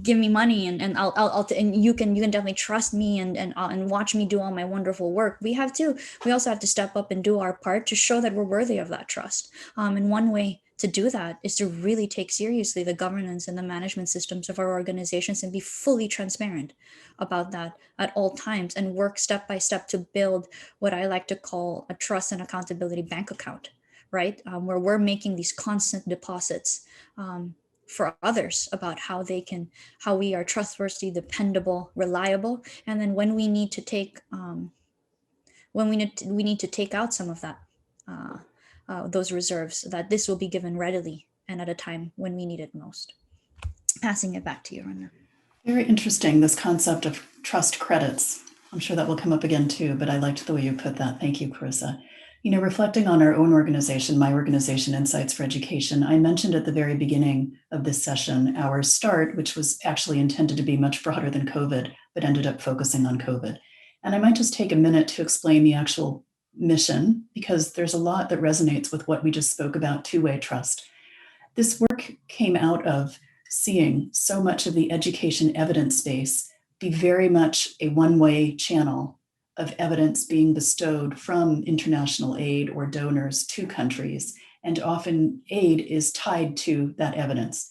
give me money and and you can definitely trust me and watch me do all my wonderful work. We also have to step up and do our part to show that we're worthy of that trust. And one way to do that is to really take seriously the governance and the management systems of our organizations and be fully transparent about that at all times, and work step by step to build what I like to call a trust and accountability bank account, right? Where we're making these constant deposits for others about how we are trustworthy, dependable, reliable, and then when we need to take we need to take out some of that those reserves, that this will be given readily and at a time when we need it most. Passing it back to you, Rana. Very interesting, this concept of trust credits. I'm sure that will come up again too, but I liked the way you put that. Thank you, Clarissa. Reflecting on our own organization, my organization, Insights for Education, I mentioned at the very beginning of this session our start, which was actually intended to be much broader than COVID, but ended up focusing on COVID. And I might just take a minute to explain the actual mission, because there's a lot that resonates with what we just spoke about, two-way trust. This work came out of seeing so much of the education evidence space be very much a one-way channel of evidence being bestowed from international aid or donors to countries, and often aid is tied to that evidence.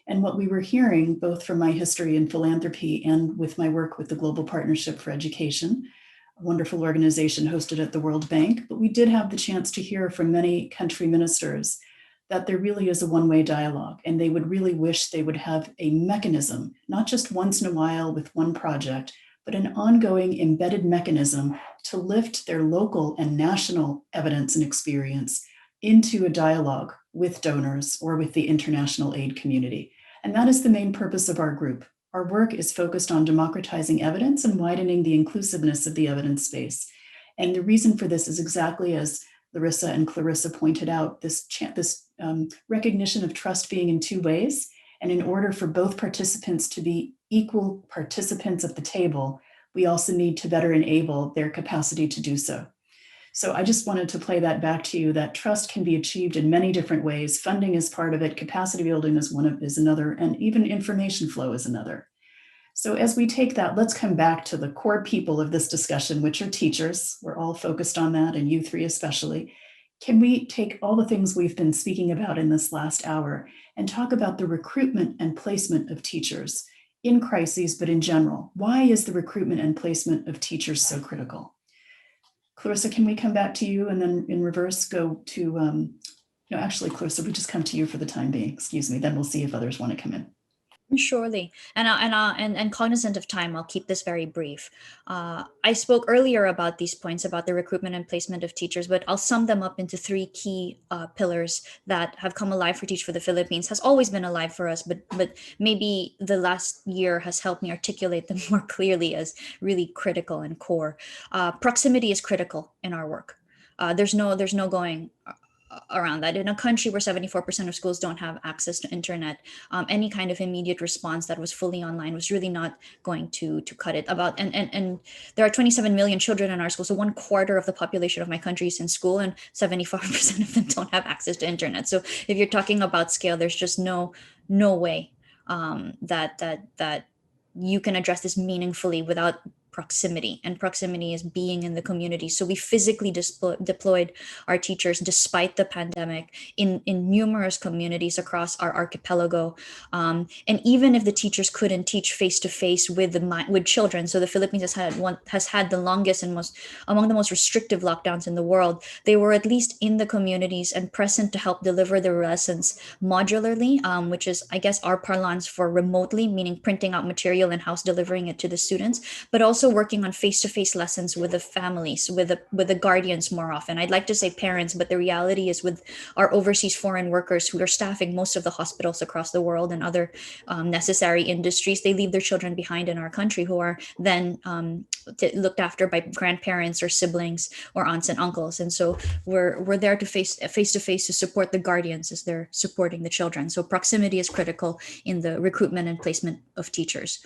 And what we were hearing, both from my history in philanthropy and with my work with the Global Partnership for Education, a wonderful organization hosted at the World Bank, but we did have the chance to hear from many country ministers that there really is a one-way dialogue, and they would really wish they would have a mechanism, not just once in a while with one project, but an ongoing embedded mechanism to lift their local and national evidence and experience into a dialogue with donors or with the international aid community. And that is the main purpose of our group. Our work is focused on democratizing evidence and widening the inclusiveness of the evidence space. And the reason for this is exactly as Larissa and Clarissa pointed out, this recognition of trust being in two ways. And in order for both participants to be equal participants at the table, we also need to better enable their capacity to do so. So I just wanted to play that back to you, that trust can be achieved in many different ways. Funding is part of it, capacity building is another, and even information flow is another. So as we take that, let's come back to the core people of this discussion, which are teachers. We're all focused on that, and you three especially. Can we take all the things we've been speaking about in this last hour and talk about the recruitment and placement of teachers in crises, but in general? Why is the recruitment and placement of teachers so critical? Clarissa, can we come back to you and then in reverse go to, actually, Clarissa, we just come to you for the time being, excuse me, then we'll see if others want to come in. Surely, and cognizant of time, I'll keep this very brief. I spoke earlier about these points about the recruitment and placement of teachers, but I'll sum them up into three key pillars that have come alive for Teach for the Philippines. Has always been alive for us, but maybe the last year has helped me articulate them more clearly as really critical and core. Proximity is critical in our work. There's no going around that. In a country where 74% of schools don't have access to internet, any kind of immediate response that was fully online was really not going to cut it. And there are 27 million children in our school, so 1/4 of the population of my country is in school, and 75% of them don't have access to internet. So if you're talking about scale, there's just no way that you can address this meaningfully without proximity, and proximity is being in the community. So we physically deployed our teachers despite the pandemic in numerous communities across our archipelago. And even if the teachers couldn't teach face-to-face with children, so the Philippines has had the longest and among the most restrictive lockdowns in the world, they were at least in the communities and present to help deliver their lessons modularly, which is, I guess, our parlance for remotely, meaning printing out material and house delivering it to the students, but also working on face-to-face lessons with the families, with the guardians more often. I'd like to say parents, but the reality is with our overseas foreign workers who are staffing most of the hospitals across the world and other necessary industries, they leave their children behind in our country, who are then looked after by grandparents or siblings or aunts and uncles. And so we're there to face-to-face to support the guardians as they're supporting the children. So proximity is critical in the recruitment and placement of teachers.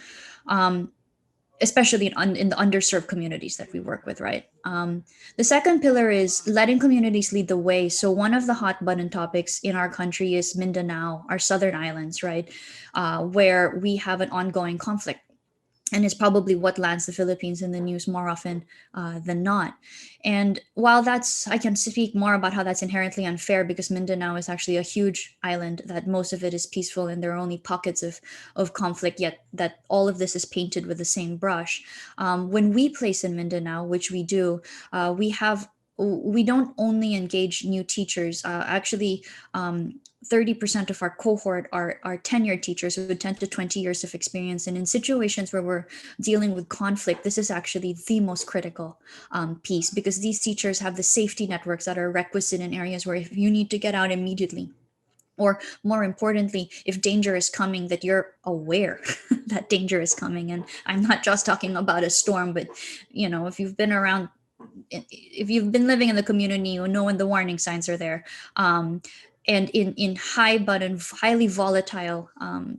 especially in the underserved communities that we work with, right? The second pillar is letting communities lead the way. So one of the hot button topics in our country is Mindanao, our southern islands, right? Where we have an ongoing conflict. And it's probably what lands the Philippines in the news more often than not. And while I can speak more about how that's inherently unfair, because Mindanao is actually a huge island that most of it is peaceful and there are only pockets of conflict, yet that all of this is painted with the same brush. When we place in Mindanao, which we do, we don't only engage new teachers. Actually, 30% of our cohort are tenured teachers with 10 to 20 years of experience. And in situations where we're dealing with conflict, this is actually the most critical piece, because these teachers have the safety networks that are requisite in areas where if you need to get out immediately, or more importantly, if danger is coming, that you're aware that danger is coming. And I'm not just talking about a storm, but if you've been around, if you've been living in the community, you know when the warning signs are there. And in high button, highly volatile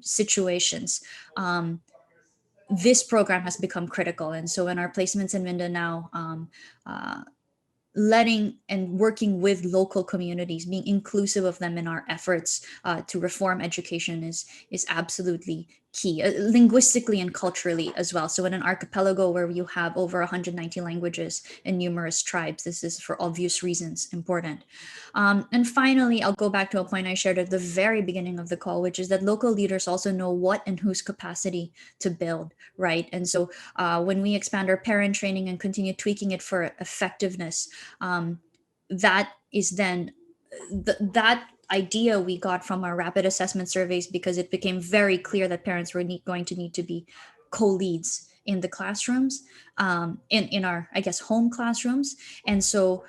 situations, this program has become critical. And so in our placements in Mindanao, letting and working with local communities, being inclusive of them in our efforts to reform education is absolutely key, linguistically and culturally as well. So in an archipelago where you have over 190 languages and numerous tribes, this is for obvious reasons important. And finally, I'll go back to a point I shared at the very beginning of the call, which is that local leaders also know what and whose capacity to build, right? And so when we expand our parent training and continue tweaking it for effectiveness, that is then that idea we got from our rapid assessment surveys, because it became very clear that parents were going to need to be co-leads in the classrooms, in our, I guess, home classrooms. And so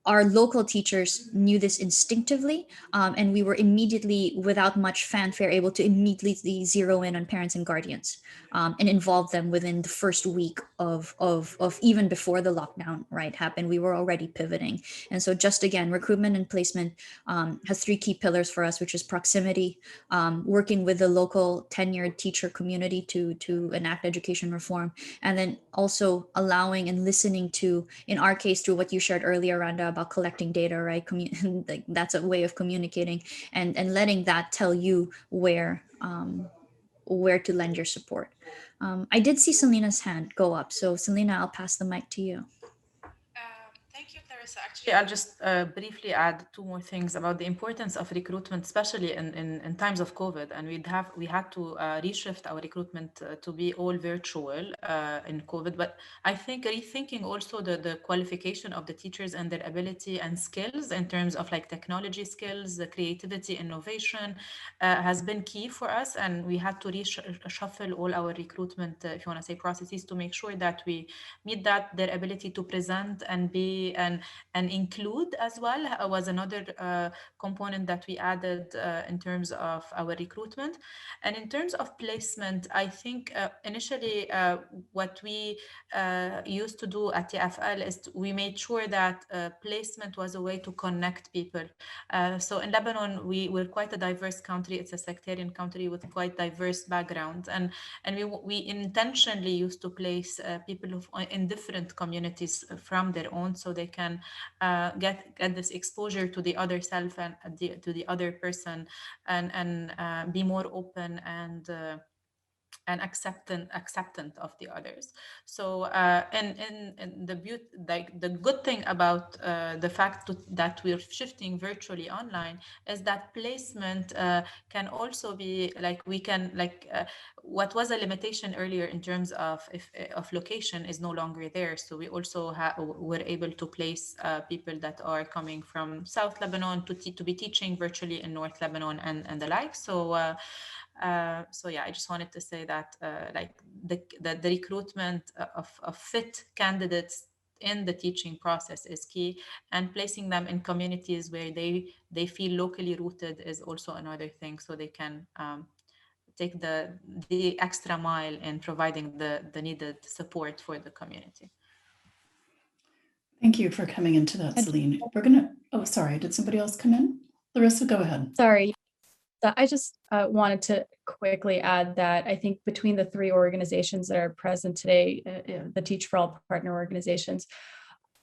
our local teachers knew this instinctively, and we were immediately, without much fanfare, able to immediately zero in on parents and guardians, and involve them within the first week of even before the lockdown happened. We were already pivoting. And so just again, recruitment and placement has three key pillars for us, which is proximity, working with the local tenured teacher community to enact education reform, and then also allowing and listening to, in our case, through what you shared earlier, Randa, about collecting data, right? Like, that's a way of communicating, and letting that tell you where to lend your support. I did see Selena's hand go up. So Selena, I'll pass the mic to you. Thank you, Clarissa. Actually, I'll just briefly add two more things about the importance of recruitment, especially in times of COVID. And we had to reshift our recruitment to be all virtual in COVID. But I think rethinking also the qualification of the teachers and their ability and skills in terms of like technology skills, the creativity, innovation has been key for us. And we had to reshuffle all our recruitment, if you want to say, processes to make sure that we meet their ability to present and be and include as well was another component that we added in terms of our recruitment. And in terms of placement, I think initially what we used to do at TFL is we made sure that placement was a way to connect people. So in Lebanon, we're quite a diverse country. It's a sectarian country with quite diverse backgrounds, and we intentionally used to place people in different communities from their own, so they can get this exposure to the other self and to the other person, and be more open and acceptant of the others. So and the good thing about the fact that we're shifting virtually online is that placement can also be like, we can like what was a limitation earlier in terms of location is no longer there. So we also were able to place people that are coming from South Lebanon to be teaching virtually in North Lebanon and the like. So yeah, I just wanted to say that like the recruitment of fit candidates in the teaching process is key, and placing them in communities where they feel locally rooted is also another thing, so they can take the extra mile in providing the needed support for the community. Thank you for coming into that, Celine. We're sorry, did somebody else come in? Larissa, go ahead. Sorry. So I just wanted to quickly add that I think between the three organizations that are present today, the Teach for All partner organizations,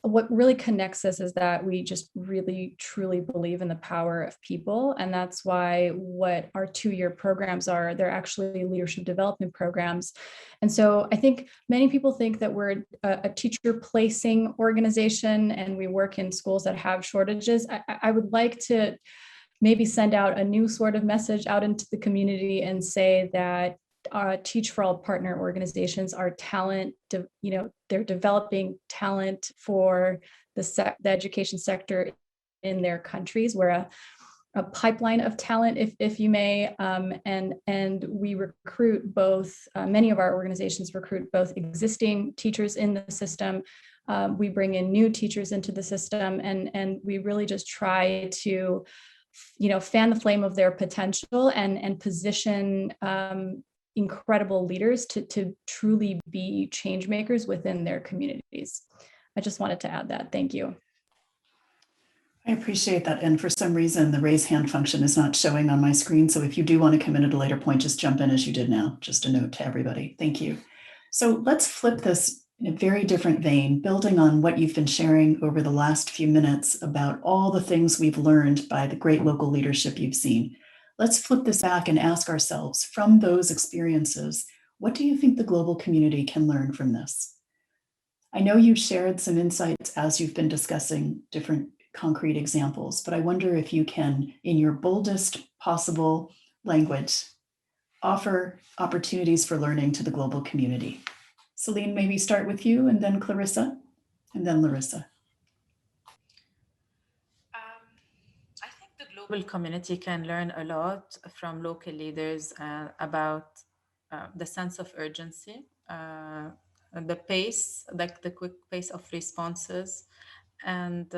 what really connects us is that we just really truly believe in the power of people. And that's why what our 2-year programs are, they're actually leadership development programs. And so I think many people think that we're a teacher placing organization and we work in schools that have shortages. I would like to maybe send out a new sort of message out into the community and say that Teach for All partner organizations are talent, they're developing talent for the education sector in their countries. We're a pipeline of talent, if you may, and we recruit both, many of our organizations recruit both existing teachers in the system. We bring in new teachers into the system, and we really just try to fan the flame of their potential and position incredible leaders to truly be change makers within their communities. I just wanted to add that. Thank you. I appreciate that. And for some reason, the raise hand function is not showing on my screen. So if you do want to come in at a later point, just jump in as you did now. Just a note to everybody. Thank you. So let's flip this in a very different vein, building on what you've been sharing over the last few minutes about all the things we've learned by the great local leadership you've seen. Let's flip this back and ask ourselves, from those experiences, what do you think the global community can learn from this? I know you've shared some insights as you've been discussing different concrete examples, but I wonder if you can, in your boldest possible language, offer opportunities for learning to the global community. Celine, maybe start with you, and then Clarissa, and then Larissa. I think the global community can learn a lot from local leaders about the sense of urgency, the pace, like the quick pace of responses, and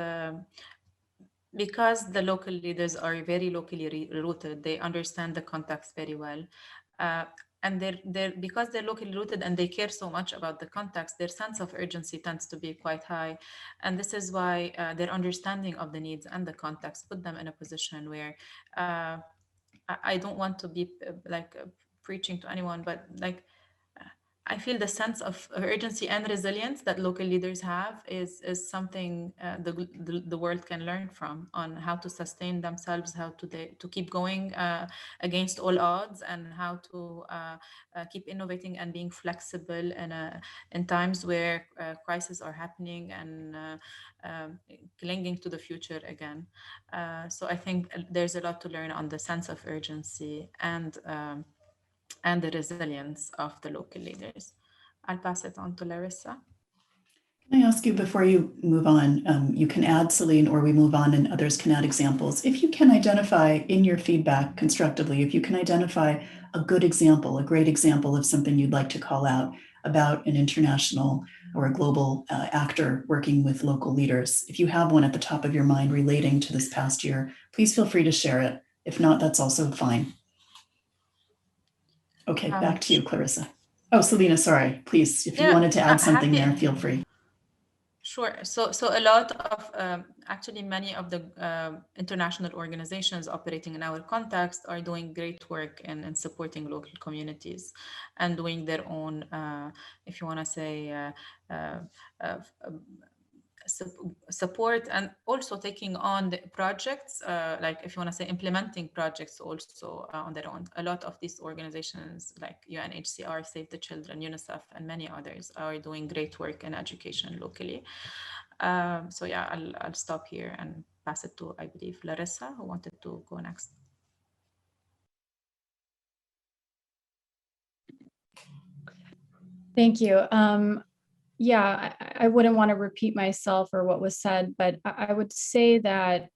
because the local leaders are very locally rooted, they understand the context very well. And because they're locally rooted and they care so much about the context, their sense of urgency tends to be quite high. And this is why their understanding of the needs and the context put them in a position where I don't want to be preaching to anyone, but I feel the sense of urgency and resilience that local leaders have is something the world can learn from, on how to sustain themselves, how to keep going against all odds, and how to keep innovating and being flexible in times where crises are happening, and clinging to the future again. So I think there's a lot to learn on the sense of urgency and the resilience of the local leaders. I'll pass it on to Larissa. Can I ask you, before you move on, you can add, Celine, or we move on and others can add examples. If you can identify in your feedback constructively, if you can identify a good example, a great example of something you'd like to call out about an international or a global actor working with local leaders. If you have one at the top of your mind relating to this past year, please feel free to share it. If not, that's also fine. Okay, back to you, Clarissa. Oh, Selena, sorry, please, if you wanted to add something there, feel free. Sure. So a lot of, actually many of the international organizations operating in our context are doing great work in supporting local communities and doing their own, if you want to say, support, and also taking on the projects, like if you want to say implementing projects also on their own. A lot of these organizations like UNHCR, Save the Children, UNICEF, and many others are doing great work in education locally. So yeah, I'll stop here and pass it to, I believe, Larissa, who wanted to go next. Thank you. Yeah, I wouldn't want to repeat myself or what was said, but I would say that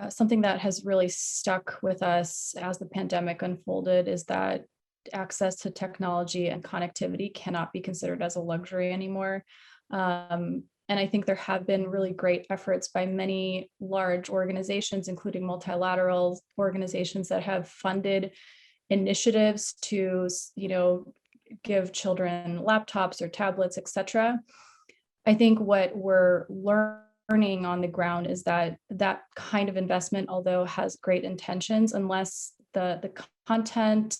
something that has really stuck with us as the pandemic unfolded is that access to technology and connectivity cannot be considered as a luxury anymore. And I think there have been really great efforts by many large organizations, including multilateral organizations, that have funded initiatives to, give children laptops or tablets, etc. I think what we're learning on the ground is that that kind of investment, although has great intentions, unless the content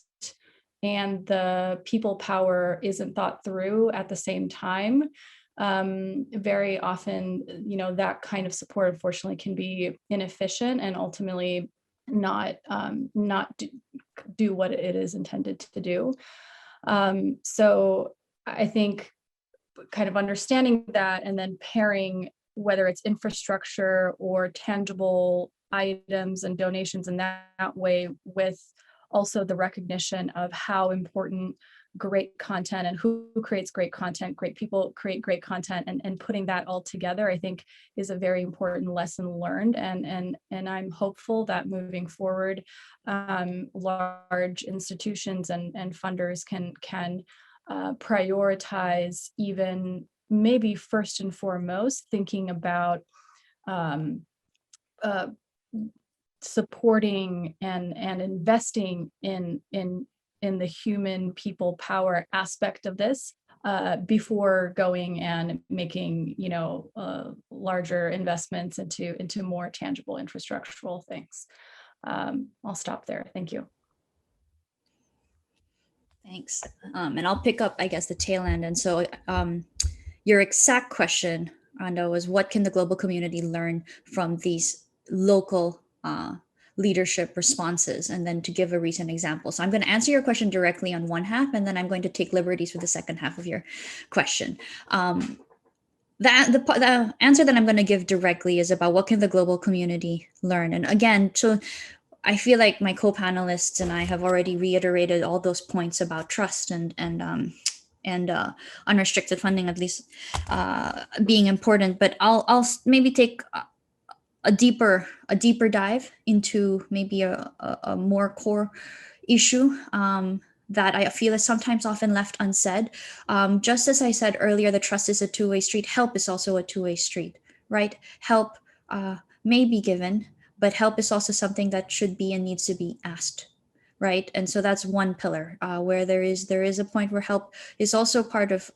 and the people power isn't thought through at the same time, very often, that kind of support, unfortunately, can be inefficient and ultimately not do what it is intended to do. So I think kind of understanding that and then pairing whether it's infrastructure or tangible items and donations in that way with also the recognition of how important great content and who creates great content, great people create great content, and putting that all together, I think, is a very important lesson learned. And I'm hopeful that moving forward, large institutions and funders can prioritize, even maybe first and foremost, thinking about supporting and investing in the human people power aspect of this before going and making larger investments into more tangible infrastructural things. I'll stop there. Thank you. Thanks. And I'll pick up, I guess, the tail end. And so your exact question, Rhonda, was what can the global community learn from these local leadership responses, and then to give a recent example. So I'm going to answer your question directly on one half, and then I'm going to take liberties with the second half of your question. The answer that I'm going to give directly is about what can the global community learn. And again, so I feel like my co-panelists and I have already reiterated all those points about trust and unrestricted funding, at least being important. But I'll maybe take a deeper dive into maybe a more core issue that I feel is sometimes often left unsaid. Just as I said earlier, the trust is a two-way street. Help is also a two-way street, right? Help may be given, but help is also something that should be and needs to be asked, right? And so that's one pillar where there is a point where help is also part of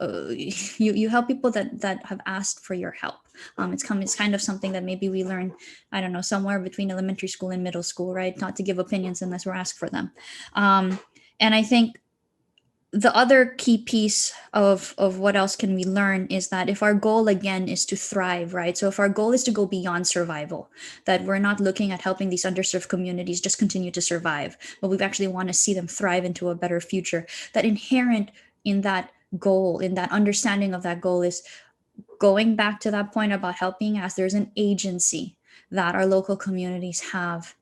you help people that have asked for your help. It's kind of something that maybe we learn, I don't know, somewhere between elementary school and middle school, right? Not to give opinions unless we're asked for them. And I think the other key piece of what else can we learn is that if our goal again is to thrive, right? So if our goal is to go beyond survival, that we're not looking at helping these underserved communities just continue to survive, but we actually want to see them thrive into a better future, that inherent in that goal, in that understanding of that goal, is going back to that point about helping as there's an agency that our local communities have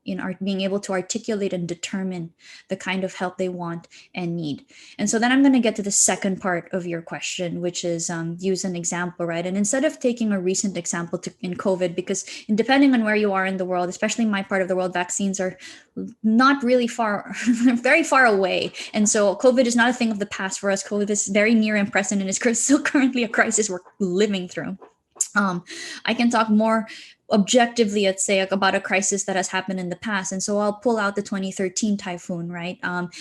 in being able to articulate and determine the kind of help they want and need. And so then I'm going to get to the second part of your question, which is use an example, right? And instead of taking a recent example in COVID, because depending on where you are in the world, especially in my part of the world, vaccines are not really very far away. And so COVID is not a thing of the past for us. COVID is very near and present and is still currently a crisis we're living through. I can talk more objectively, let's say, about a crisis that has happened in the past. And so I'll pull out the 2013 typhoon, right?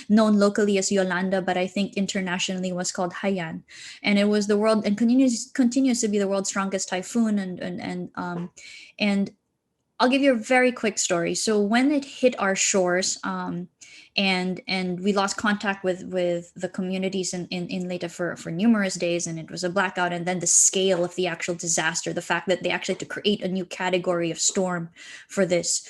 Known locally as Yolanda, but I think internationally was called Haiyan. And it was the world and continues to be the world's strongest typhoon. And I'll give you a very quick story. So when it hit our shores, and we lost contact with the communities in Leyte for numerous days, and it was a blackout. And then the scale of the actual disaster, the fact that they actually had to create a new category of storm for this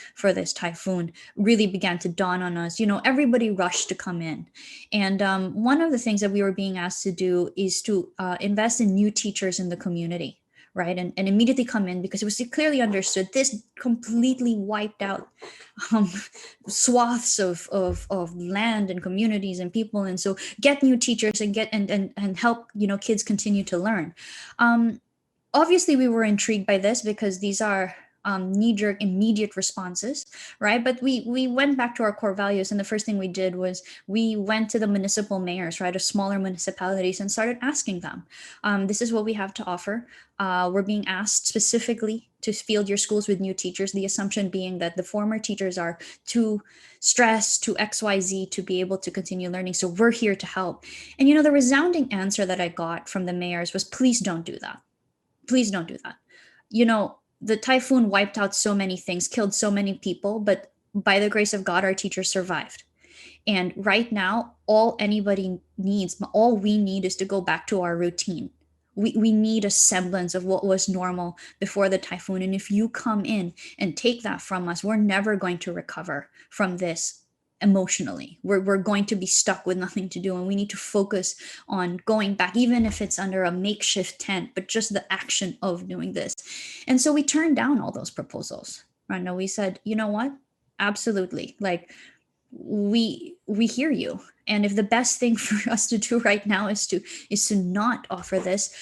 typhoon, really began to dawn on us. Everybody rushed to come in, and one of the things that we were being asked to do is to invest in new teachers in the community. Right. And immediately come in, because it was clearly understood this completely wiped out swaths of land and communities and people. And so get new teachers and help, kids continue to learn. Obviously, we were intrigued by this because these are knee-jerk immediate responses, right? But we went back to our core values, and the first thing we did was we went to the municipal mayors, right, of smaller municipalities, and started asking them, this is what we have to offer. We're being asked specifically to field your schools with new teachers, the assumption being that the former teachers are too stressed, too XYZ to be able to continue learning. So we're here to help. And the resounding answer that I got from the mayors was, please don't do that. Please don't do that. The typhoon wiped out so many things, killed so many people, but by the grace of God, our teachers survived. And right now, all anybody needs, all we need is to go back to our routine. We need a semblance of what was normal before the typhoon. And if you come in and take that from us, we're never going to recover from this emotionally. We're going to be stuck with nothing to do. And we need to focus on going back, even if it's under a makeshift tent, but just the action of doing this. And so we turned down all those proposals. Rana, we said, you know what? Absolutely. Like, we hear you, and if the best thing for us to do right now is to not offer this,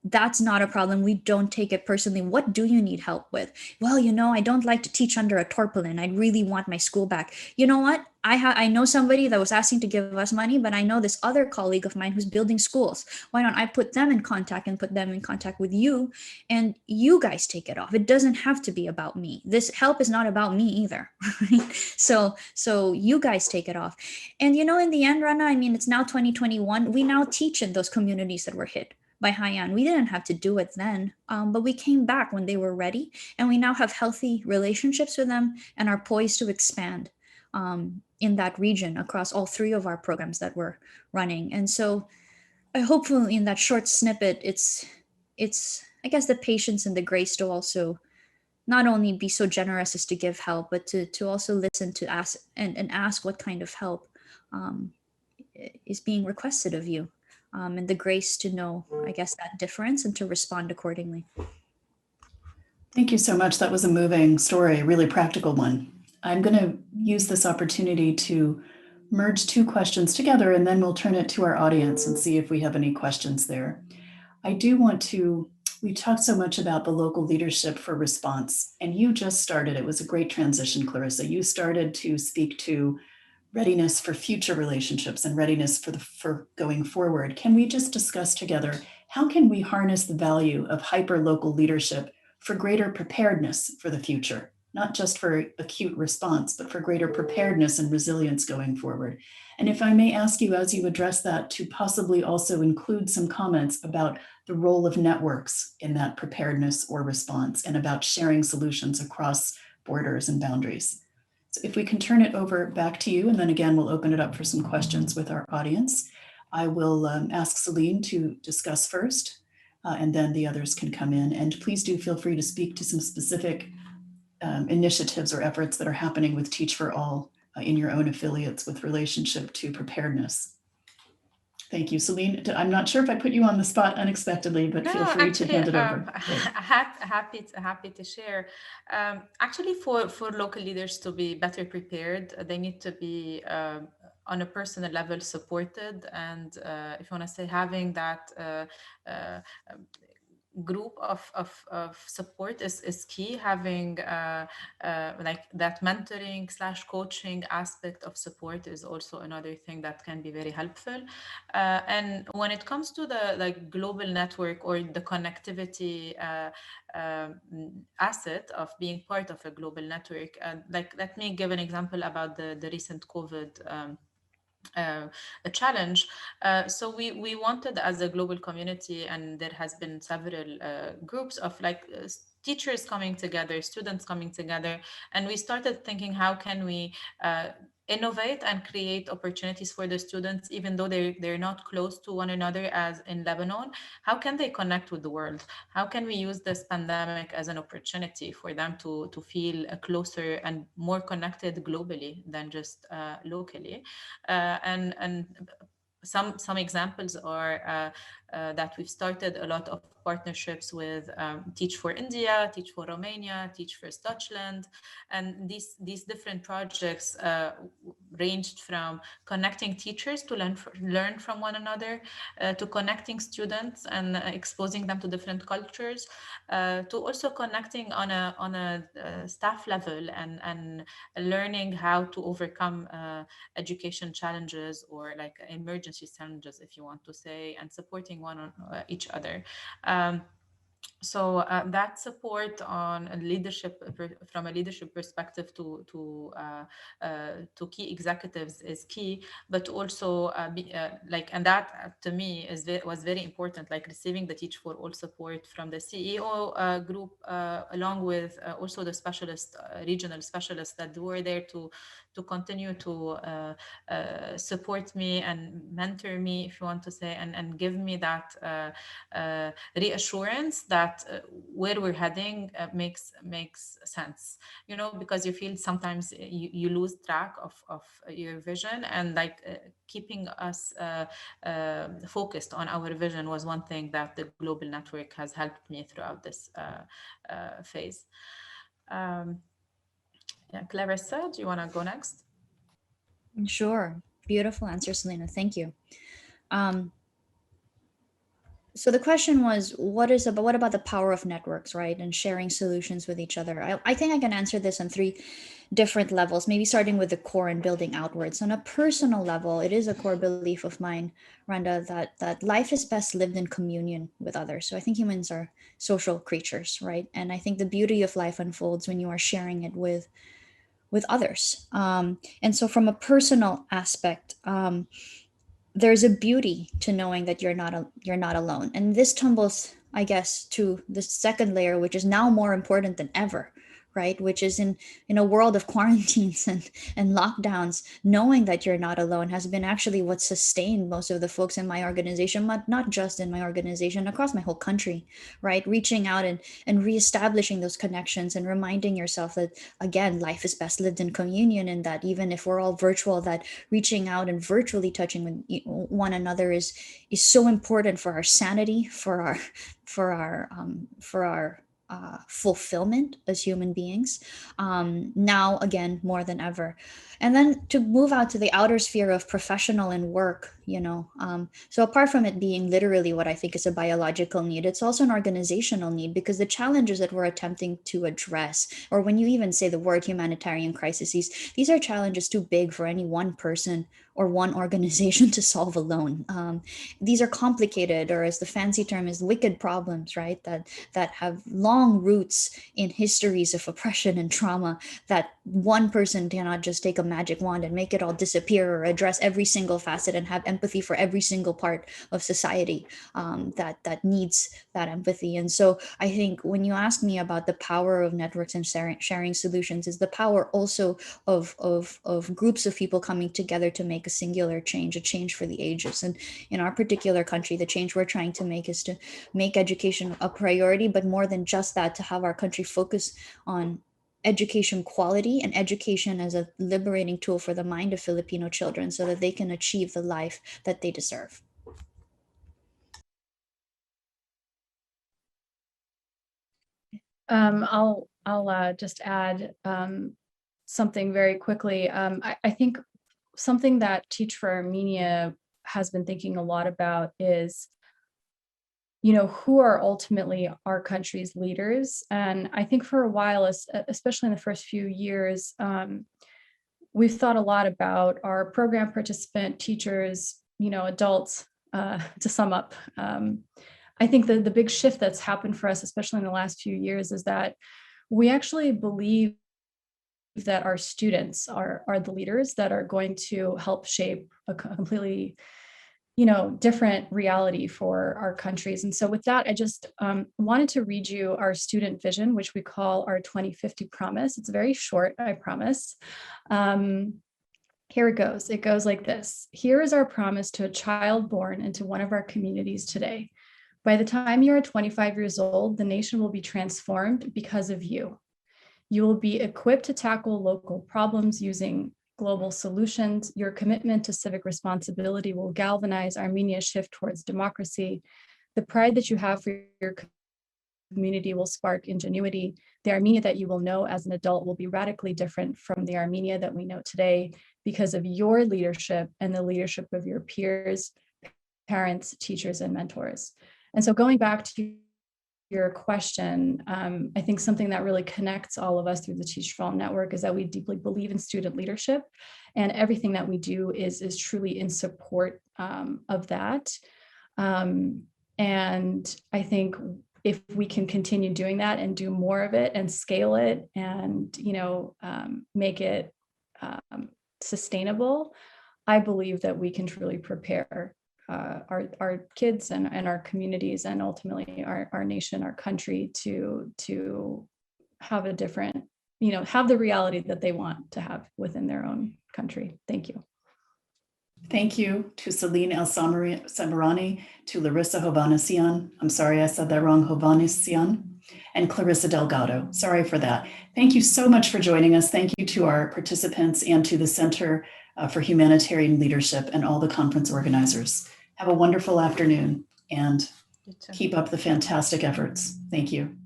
that's not a problem. We don't take it personally. What do you need help with? Well, I don't like to teach under a tarpaulin. I really want my school back. You know what? I know somebody that was asking to give us money, but I know this other colleague of mine who's building schools. Why don't I put them in contact and put them in contact with you, and you guys take it off? It doesn't have to be about me. This help is not about me either. Right? So you guys take it off. And in the end, Rana, I mean, it's now 2021. We now teach in those communities that were hit by Haiyan. We didn't have to do it then, but we came back when they were ready, and we now have healthy relationships with them and are poised to expand in that region across all three of our programs that we're running. And so hopefully in that short snippet, it's I guess the patience and the grace to also not only be so generous as to give help, but to also listen to ask and ask what kind of help um, is being requested of you, and the grace to know, I guess, that difference and to respond accordingly. Thank you so much. That was a moving story, a really practical one. I'm going to use this opportunity to merge two questions together, and then we'll turn it to our audience and see if we have any questions there. I do want to, we talked so much about the local leadership for response, and you just started, it was a great transition, Clarissa. You started to speak to readiness for future relationships and readiness for going forward. Can we just discuss together, how can we harness the value of hyper-local leadership for greater preparedness for the future? Not just for acute response, but for greater preparedness and resilience going forward. And if I may ask you, as you address that, to possibly also include some comments about the role of networks in that preparedness or response, and about sharing solutions across borders and boundaries. So if we can turn it over back to you, and then again, we'll open it up for some questions with our audience. I will ask Celine to discuss first, and then the others can come in. And please do feel free to speak to some specific initiatives or efforts that are happening with Teach for All in your own affiliates with relationship to preparedness. Thank you, Celine. I'm not sure if I put you on the spot unexpectedly, but feel free to hand it over. Happy to share. Actually, for local leaders to be better prepared, they need to be on a personal level supported, and if you want to say, having that group of support is key. Having like that mentoring / coaching aspect of support is also another thing that can be very helpful. And when it comes to the global network or the connectivity asset of being part of a global network, let me give an example about the recent COVID a challenge. So we wanted, as a global community, and there has been several groups of teachers coming together, students coming together, and we started thinking, how can we innovate and create opportunities for the students, even though they're not close to one another as in Lebanon? How can they connect with the world? How can we use this pandemic as an opportunity for them to feel closer and more connected globally than just locally? And some examples are that we've started a lot of partnerships with Teach for India, Teach for Romania, Teach for Dutchland, and these different projects ranged from connecting teachers to learn from one another, to connecting students and exposing them to different cultures, to also connecting on a staff level and learning how to overcome education challenges, or emergency challenges, if you want to say, and supporting each other. that support on a leadership from a leadership perspective to key executives is key, but also and that to me was very important, like receiving the Teach for All support from the CEO group, along with also the specialist regional specialists that were there to continue to support me and mentor me, if you want to say, and give me that reassurance that where we're heading makes sense, you know, because you feel sometimes you lose track of your vision, and like keeping us focused on our vision was one thing that the global network has helped me throughout this phase. Yeah, Clarissa, do you want to go next? Sure. Beautiful answer, Selena. Thank you. So the question was, what about the power of networks, right? And sharing solutions with each other. I think I can answer this on 3 different levels, maybe starting with the core and building outwards. On a personal level, it is a core belief of mine, Randa, that life is best lived in communion with others. So I think humans are social creatures, right? And I think the beauty of life unfolds when you are sharing it with others. And so from a personal aspect, there's a beauty to knowing that you're not alone, and this tumbles, I guess, to the second layer, which is now more important than ever, right? Which is in a world of quarantines and lockdowns, knowing that you're not alone has been actually what sustained most of the folks in my organization, but not just in my organization, across my whole country, right? Reaching out and reestablishing those connections and reminding yourself that, again, life is best lived in communion, and that even if we're all virtual, that reaching out and virtually touching with one another is so important for our sanity, for our fulfillment as human beings, now again more than ever. And then to move out to the outer sphere of professional and work, so apart from it being literally what I think is a biological need, it's also an organizational need, because the challenges that we're attempting to address, or when you even say the word humanitarian crises, these are challenges too big for any one person or one organization to solve alone. These are complicated, or as the fancy term is, wicked problems, right? That have long roots in histories of oppression and trauma, that one person cannot just take a magic wand and make it all disappear, or address every single facet and have empathy for every single part of society that needs that empathy. And so I think when you ask me about the power of networks and sharing solutions, is the power also of groups of people coming together to make a singular change, a change for the ages. And in our particular country, the change we're trying to make is to make education a priority, but more than just that, to have our country focus on education quality and education as a liberating tool for the mind of Filipino children, so that they can achieve the life that they deserve. I'll just add something very quickly. I think something that Teach for Armenia has been thinking a lot about is, who are ultimately our country's leaders. And I think for a while, especially in the first few years, we've thought a lot about our program participant teachers, adults, to sum up. I think the big shift that's happened for us, especially in the last few years, is that we actually believe that our students are the leaders that are going to help shape a completely, different reality for our countries. And so with that, I just wanted to read you our student vision, which we call our 2050 promise. It's very short, I promise. Here it goes. It goes like this. Here is our promise to a child born into one of our communities today. By the time you are 25 years old, the nation will be transformed because of you. You will be equipped to tackle local problems using global solutions. Your commitment to civic responsibility will galvanize Armenia's shift towards democracy. The pride that you have for your community will spark ingenuity. The Armenia that you will know as an adult will be radically different from the Armenia that we know today because of your leadership and the leadership of your peers, parents, teachers, and mentors. And so going back to your question, I think something that really connects all of us through the Teach for All network is that we deeply believe in student leadership, and everything that we do is truly in support of that. And I think if we can continue doing that and do more of it and scale it and, make it sustainable, I believe that we can truly prepare our kids and our communities and ultimately our nation, our country to have a different, have the reality that they want to have within their own country. Thank you. Thank you to Celine El Samarani, to Larissa Hovhanessian, I'm sorry I said that wrong, Hovhanessian, and Clarissa Delgado. Sorry for that. Thank you so much for joining us. Thank you to our participants and to the Center for Humanitarian Leadership and all the conference organizers. Have a wonderful afternoon and keep up the fantastic efforts. Thank you.